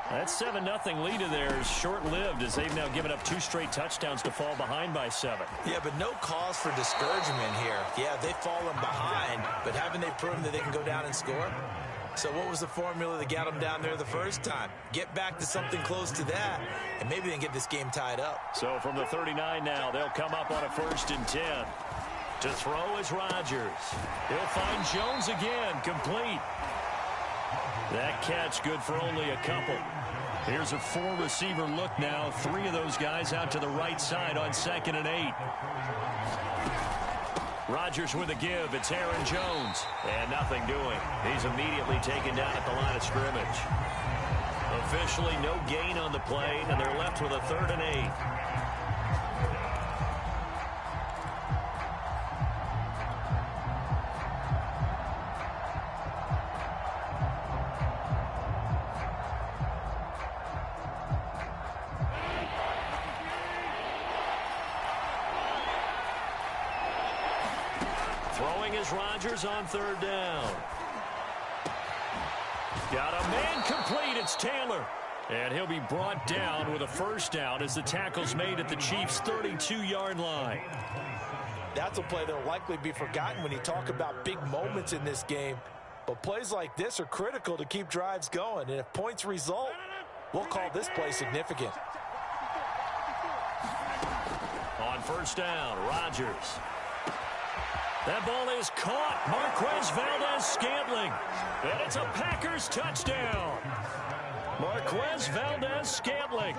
That 7-0 lead of theirs short-lived as they've now given up 2 straight touchdowns to fall behind by 7. Yeah, but no cause for discouragement here. Yeah, they've fallen behind, but haven't they proven that they can go down and score? So what was the formula that got them down there the first time? Get back to something close to that, and maybe they can get this game tied up. So from the 39 now, they'll come up on a 1st and 10. To throw is Rodgers. He'll find Jones again, complete. That catch good for only a couple. Here's a 4-receiver look now. 3 of those guys out to the right side on 2nd and 8. Rodgers with a give. It's Aaron Jones. And nothing doing. He's immediately taken down at the line of scrimmage. Officially no gain on the play, and they're left with a 3rd and 8. Throwing is Rodgers on 3rd down. Got a man complete. It's Taylor. And he'll be brought down with a 1st down as the tackle's made at the Chiefs' 32-yard line. That's a play that'll likely be forgotten when you talk about big moments in this game. But plays like this are critical to keep drives going. And if points result, we'll call this play significant. On 1st down, Rodgers. That ball is caught. Marquez Valdez-Scantling. And it's a Packers touchdown. Marquez Valdez-Scantling,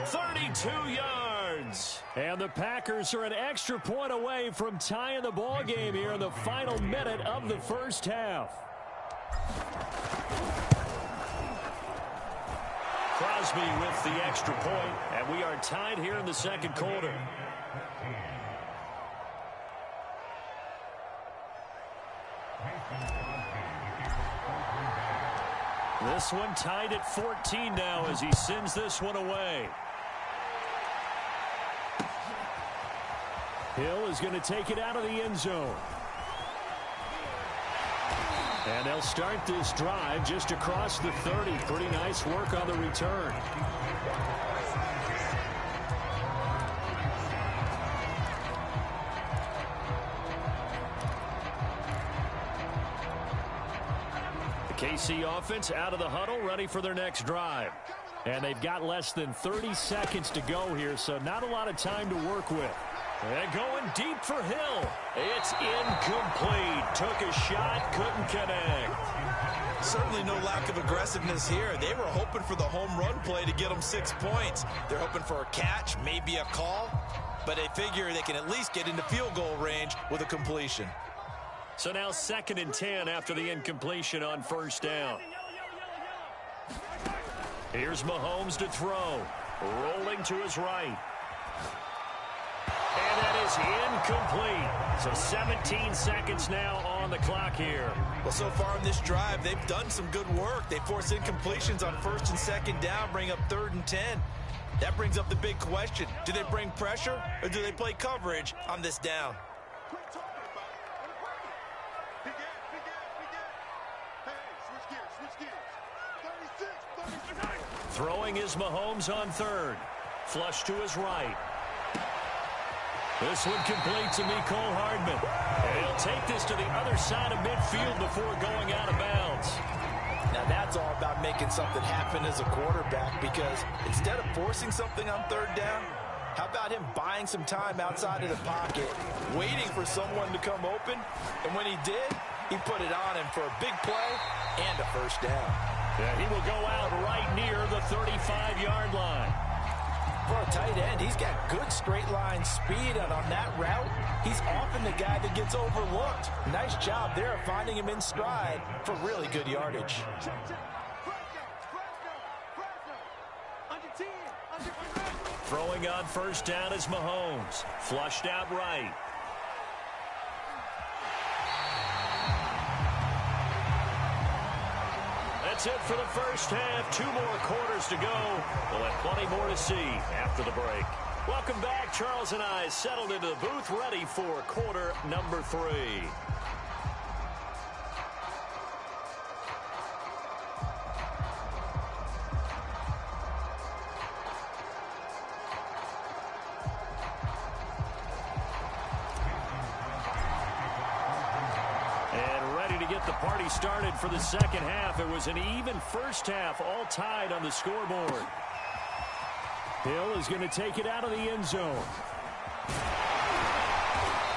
32 yards. yards. And the Packers are an extra point away from tying the ball game here in the final minute of the first half. Crosby with the extra point, and we are tied here in the second quarter. This one tied at 14 now as he sends this one away. Hill is going to take it out of the end zone. And they'll start this drive just across the 30. Pretty nice work on the return. KC offense out of the huddle, ready for their next drive. And they've got less than 30 seconds to go here, so not a lot of time to work with. And going deep for Hill. It's incomplete. Took a shot, couldn't connect. Certainly no lack of aggressiveness here. They were hoping for the home run play to get them 6 points. They're hoping for a catch, maybe a call, but they figure they can at least get into field goal range with a completion. So now 2nd and 10 after the incompletion on first down. Here's Mahomes to throw. Rolling to his right. And that is incomplete. So 17 seconds now on the clock here. Well, so far in this drive, they've done some good work. They force incompletions on 1st and 2nd down, bring up 3rd and 10. That brings up the big question. Do they bring pressure or do they play coverage on this down? Throwing is Mahomes on 3rd. Flush to his right. This one complete to Mecole Hardman. And he'll take this to the other side of midfield before going out of bounds. Now that's all about making something happen as a quarterback, because instead of forcing something on 3rd down, how about him buying some time outside of the pocket, waiting for someone to come open, and when he did, he put it on him for a big play and a first down. Yeah, he will go out right near the 35-yard line. For a tight end, he's got good straight line speed, and on that route, he's often the guy that gets overlooked. Nice job there of finding him in stride for really good yardage. Throwing on first down is Mahomes. Flushed out right. That's it for the first half. 2 more quarters to go. We'll have plenty more to see after the break. Welcome back. Charles and I settled into the booth, ready for quarter number 3. The party started for the second half. It was an even first half, all tied on the scoreboard. Hill is going to take it out of the end zone.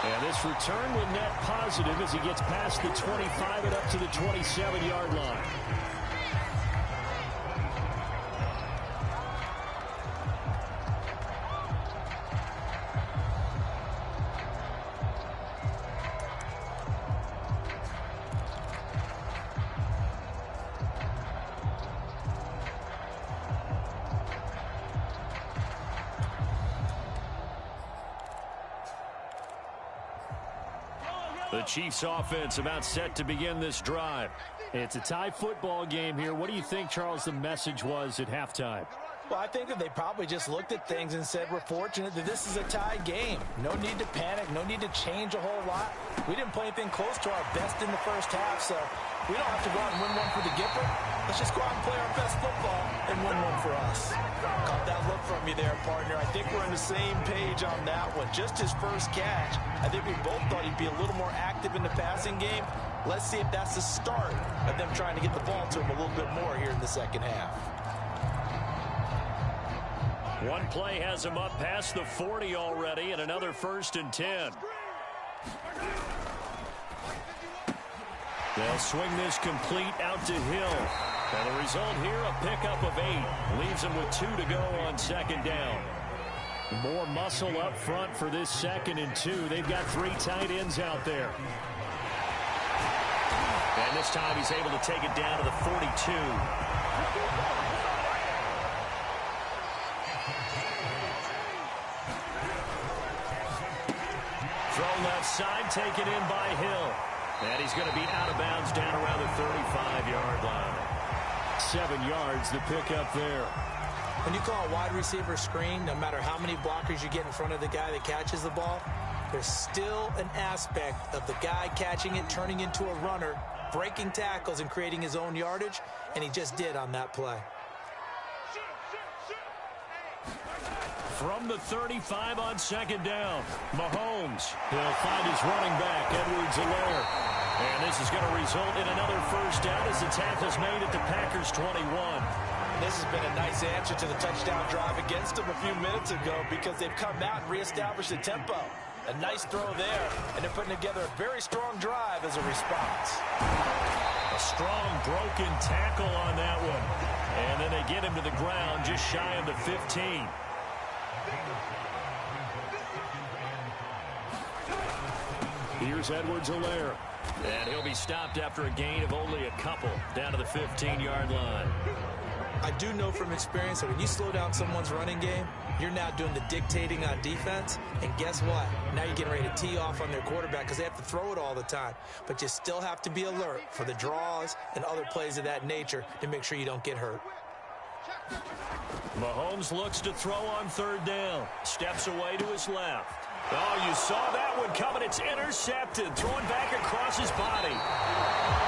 And this return will net positive as he gets past the 25 and up to the 27-yard line. The Chiefs offense about set to begin this drive. It's a tie football game here. What do you think, Charles, the message was at halftime? Well, I think that they probably just looked at things and said, we're fortunate that this is a tied game. No need to panic, no need to change a whole lot. We didn't play anything close to our best in the first half, so we don't have to go out and win one for the Gipper. Let's just go out and play our best football and win one for us. Caught that look from you there, partner. I think we're on the same page on that one. Just his first catch. I think we both thought he'd be a little more active in the passing game. Let's see if that's the start of them trying to get the ball to him a little bit more here in the second half. One play has him up past the 40 already, and another 1st and 10. They'll swing this complete out to Hill. And the result here, a pickup of 8. Leaves him with 2 to go on 2nd down. More muscle up front for this 2nd and 2. They've got 3 tight ends out there. And this time he's able to take it down to the 42. Throw left side, taken in by Hill. And he's going to be out of bounds down around the 35-yard line. 7 yards, the pickup there. When you call a wide receiver screen, no matter how many blockers you get in front of the guy that catches the ball, there's still an aspect of the guy catching it, turning into a runner, breaking tackles and creating his own yardage, and he just did on that play. From the 35 on 2nd down, Mahomes. He'll find his running back, Edwards-Helaire. And this is going to result in another 1st down as the tackle's made at the Packers' 21. This has been a nice answer to the touchdown drive against them a few minutes ago because they've come out and reestablished the tempo. A nice throw there, and they're putting together a very strong drive as a response. A strong broken tackle on that one. And then they get him to the ground just shy of the 15. Here's Edwards-Helaire. And he'll be stopped after a gain of only a couple down to the 15-yard line. I do know from experience that when you slow down someone's running game, you're now doing the dictating on defense. And guess what? Now you're getting ready to tee off on their quarterback because they have to throw it all the time. But you still have to be alert for the draws and other plays of that nature to make sure you don't get hurt. Mahomes looks to throw on 3rd down. Steps away to his left. Oh, you saw that one coming. It's intercepted. Throwing back across his body.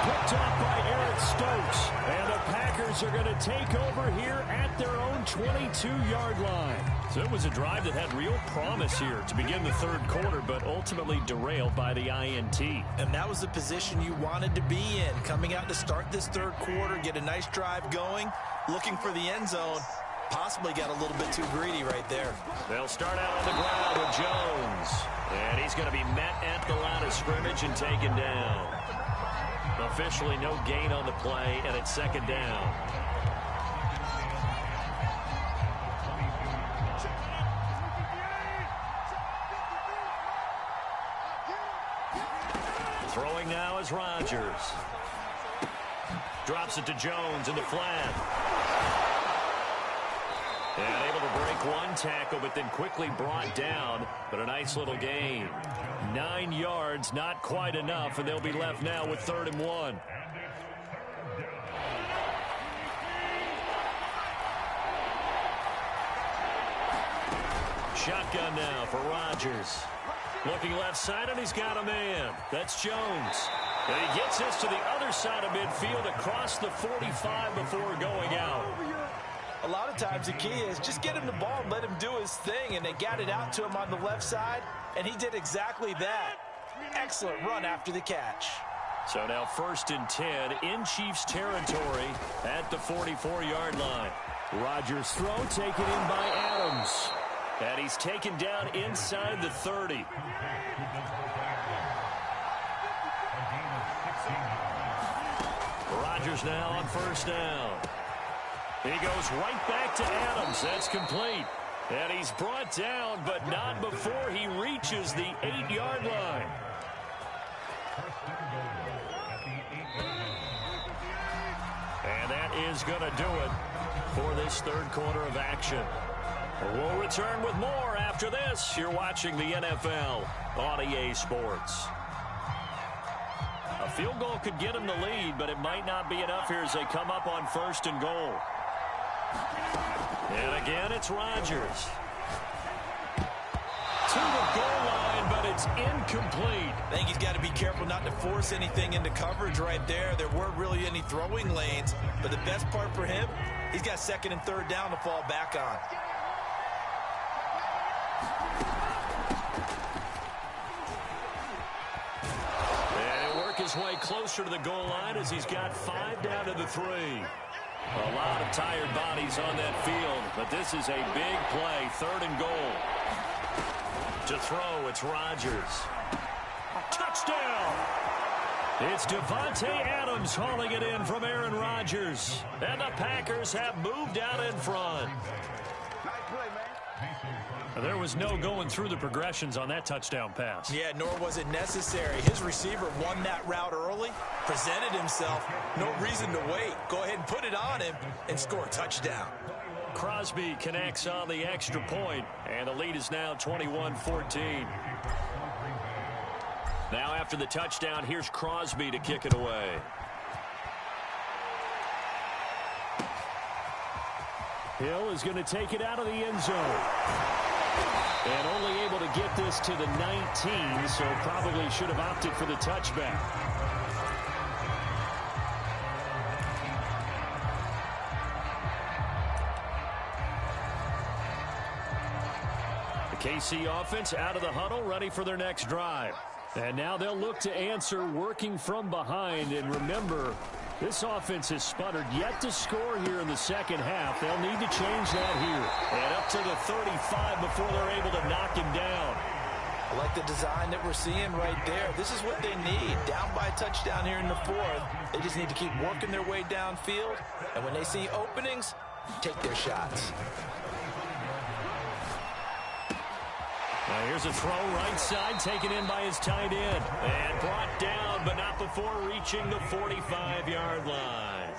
Picked off by Eric Stokes. And the Packers are going to take over here at their own 22-yard line. So it was a drive that had real promise here to begin the 3rd quarter, but ultimately derailed by the INT. And that was the position you wanted to be in. Coming out to start this 3rd quarter, get a nice drive going, looking for the end zone. Possibly got a little bit too greedy right there. They'll start out on the ground with Jones. And he's going to be met at the line of scrimmage and taken down. Officially no gain on the play, and it's 2nd down. Throwing now is Rodgers. Drops it to Jones in the flat. And able to break one tackle, but then quickly brought down. But a nice little gain. 9 yards, not quite enough, and they'll be left now with 3rd and 1. Shotgun now for Rodgers. Looking left side, and he's got a man. That's Jones. And he gets this to the other side of midfield across the 45 before going out. A lot of times the key is just get him the ball and let him do his thing, and they got it out to him on the left side, and he did exactly that. Excellent run after the catch. So now 1st and 10 in Chiefs territory at the 44-yard line. Rodgers' throw taken in by Adams. And he's taken down inside the 30. Rodgers now on 1st down. He goes right back to Adams. That's complete. And he's brought down, but not before he reaches the 8-yard line. And that is going to do it for this 3rd quarter of action. We'll return with more after this. You're watching the NFL on EA Sports. A field goal could get them the lead, but it might not be enough here as they come up on 1st and goal. And again, it's Rodgers. To the goal line, but it's incomplete. I think he's got to be careful not to force anything into coverage right there. There weren't really any throwing lanes, but the best part for him, he's got 2nd and 3rd down to fall back on. And he'll work his way closer to the goal line as he's got 5 down to the 3. A lot of tired bodies on that field, but this is a big play, 3rd and goal. To throw, it's Rodgers. Touchdown! It's Devontae Adams hauling it in from Aaron Rodgers. And the Packers have moved out in front. Nice play, man. There was no going through the progressions on that touchdown pass. Yeah, nor was it necessary. His receiver won that route early, presented himself. No reason to wait. Go ahead and put it on him and score a touchdown. Crosby connects on the extra point, and the lead is now 21-14. Now after the touchdown, here's Crosby to kick it away. Hill is going to take it out of the end zone. And only able to get this to the 19, so probably should have opted for the touchback. The KC offense out of the huddle, ready for their next drive. And now they'll look to answer working from behind. And remember, this offense has sputtered yet to score here in the second half. They'll need to change that here. And up to the 35 before they're able to knock him down. I like the design that we're seeing right there. This is what they need. Down by a touchdown here in the fourth. They just need to keep working their way downfield. And when they see openings, take their shots. Now here's a throw right side, taken in by his tight end. And brought down, but not before reaching the 45-yard line.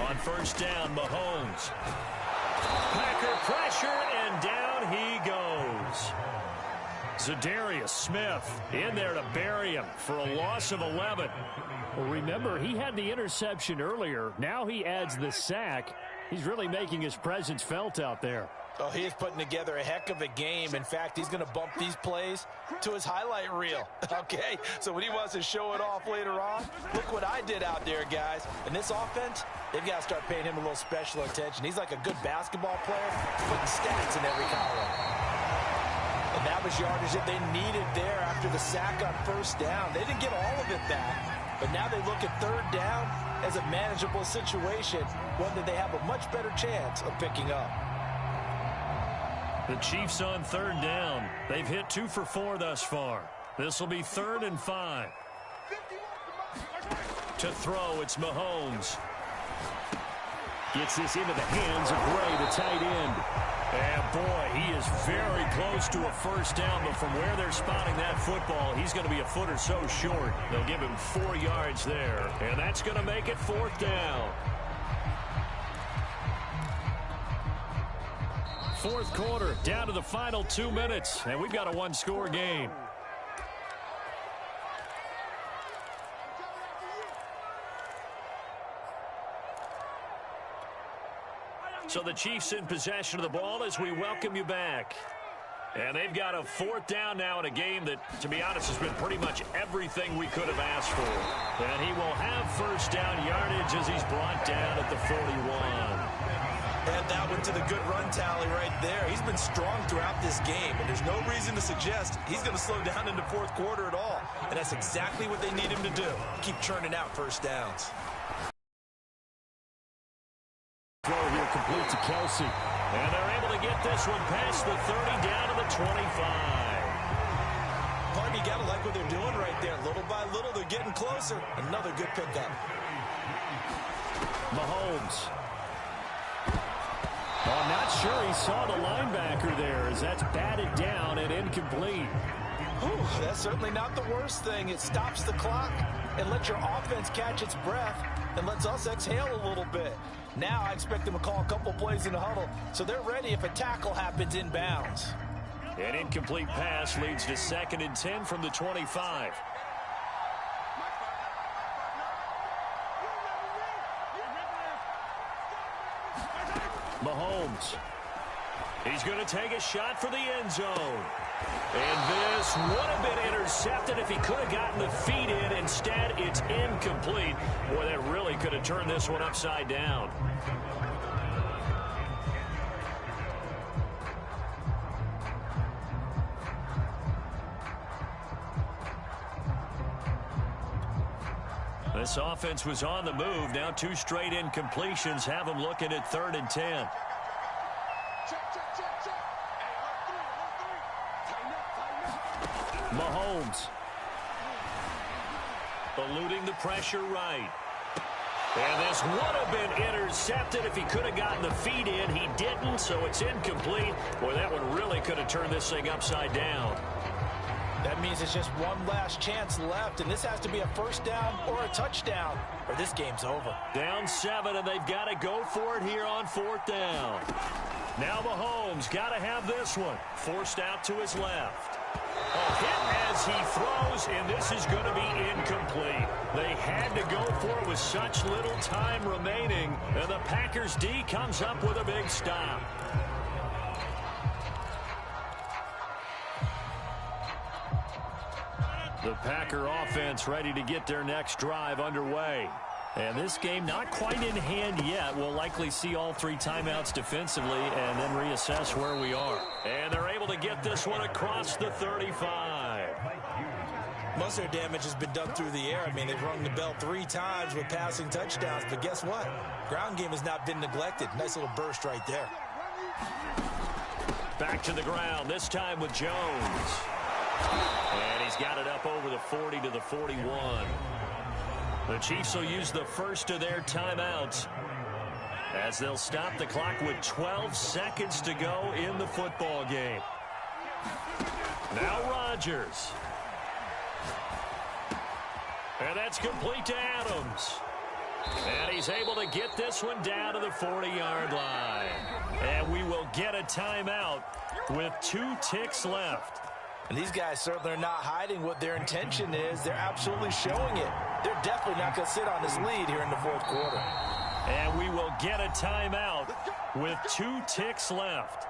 On first down, Mahomes. Packer pressure, and down he goes. Za'Darius Smith in there to bury him for a loss of 11. Well, remember, he had the interception earlier. Now he adds the sack. He's really making his presence felt out there. Oh, he is putting together a heck of a game. In fact, he's going to bump these plays to his highlight reel. Okay, so when he wants to show it off later on, look what I did out there, guys. And this offense, they've got to start paying him a little special attention. He's like a good basketball player, putting stats in every column. And that was yardage that they needed there after the sack on first down. They didn't get all of it back, but now they look at third down as a manageable situation, one that they have a much better chance of picking up. The Chiefs on third down. They've hit 2 for 4 thus far. This will be 3rd and 5. To throw, it's Mahomes. Gets this into the hands of Gray, the tight end. And boy, he is very close to a first down, but from where they're spotting that football, he's going to be a foot or so short. They'll give him 4 yards there, and that's going to make it 4th down. Fourth quarter, down to the final 2 minutes, and we've got a one-score game. So the Chiefs in possession of the ball as we welcome you back. And they've got a 4th down now in a game that, to be honest, has been pretty much everything we could have asked for. And he will have first down yardage as he's brought down at the 41. Add that one to the good run tally right there. He's been strong throughout this game, and there's no reason to suggest he's going to slow down in the fourth quarter at all. And that's exactly what they need him to do. Keep churning out first downs. Throw here complete to Kelsey. And they're able to get this one past the 30 down to the 25. Part of you got to like what they're doing right there. Little by little, they're getting closer. Another good pickup. Mahomes. Well, I'm not sure he saw the linebacker there as that's batted down and incomplete. Whew, that's certainly not the worst thing. It stops the clock and lets your offense catch its breath and lets us exhale a little bit. Now I expect them to call a couple plays in the huddle so they're ready if a tackle happens inbounds. An incomplete pass leads to 2nd and 10 from the 25. Mahomes. He's going to take a shot for the end zone. And this would have been intercepted if he could have gotten the feet in. Instead, it's incomplete. Boy, that really could have turned this one upside down. This offense was on the move. Now 2 straight incompletions have them looking at 3rd and 10. Mahomes. Eluding the pressure right. And this would have been intercepted if he could have gotten the feet in. He didn't, so it's incomplete. Boy, that one really could have turned this thing upside down. That means it's just one last chance left, and this has to be a first down or a touchdown, or this game's over. Down 7, and they've got to go for it here on 4th down. Now Mahomes got to have this one. Forced out to his left. A hit as he throws, and this is going to be incomplete. They had to go for it with such little time remaining, and the Packers D comes up with a big stop. The Packer offense ready to get their next drive underway. And this game not quite in hand yet. We'll likely see all 3 timeouts defensively and then reassess where we are. And they're able to get this one across the 35. Most of their damage has been done through the air. I mean, they've rung the bell 3 times with passing touchdowns. But guess what? Ground game has not been neglected. Nice little burst right there. Back to the ground, this time with Jones. And he's got it up over the 40 to the 41. The Chiefs will use the first of their timeouts as they'll stop the clock with 12 seconds to go in the football game. Now Rodgers. And that's complete to Adams. And he's able to get this one down to the 40-yard line. And we will get a timeout with 2 ticks left. And these guys certainly are not hiding what their intention is. They're absolutely showing it. They're definitely not going to sit on this lead here in the 4th quarter. And we will get a timeout with 2 ticks left.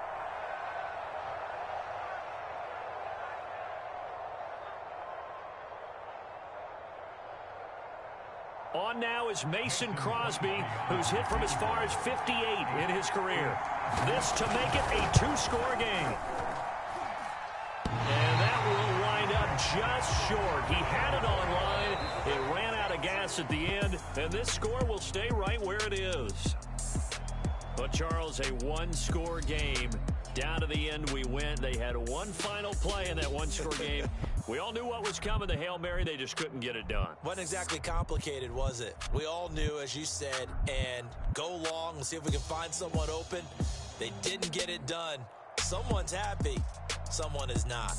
On now is Mason Crosby, who's hit from as far as 58 in his career. This to make it a 2-score game. And that will wind up just short. He had it on line. It ran out of gas at the end, and this score will stay right where it is. But, Charles, a 1-score game. Down to the end we went. They had one final play in that 1-score game. We all knew what was coming, the Hail Mary. They just couldn't get it done. Wasn't exactly complicated, was it? We all knew, as you said, and go long and see if we can find someone open. They didn't get it done. Someone's happy. Someone is not.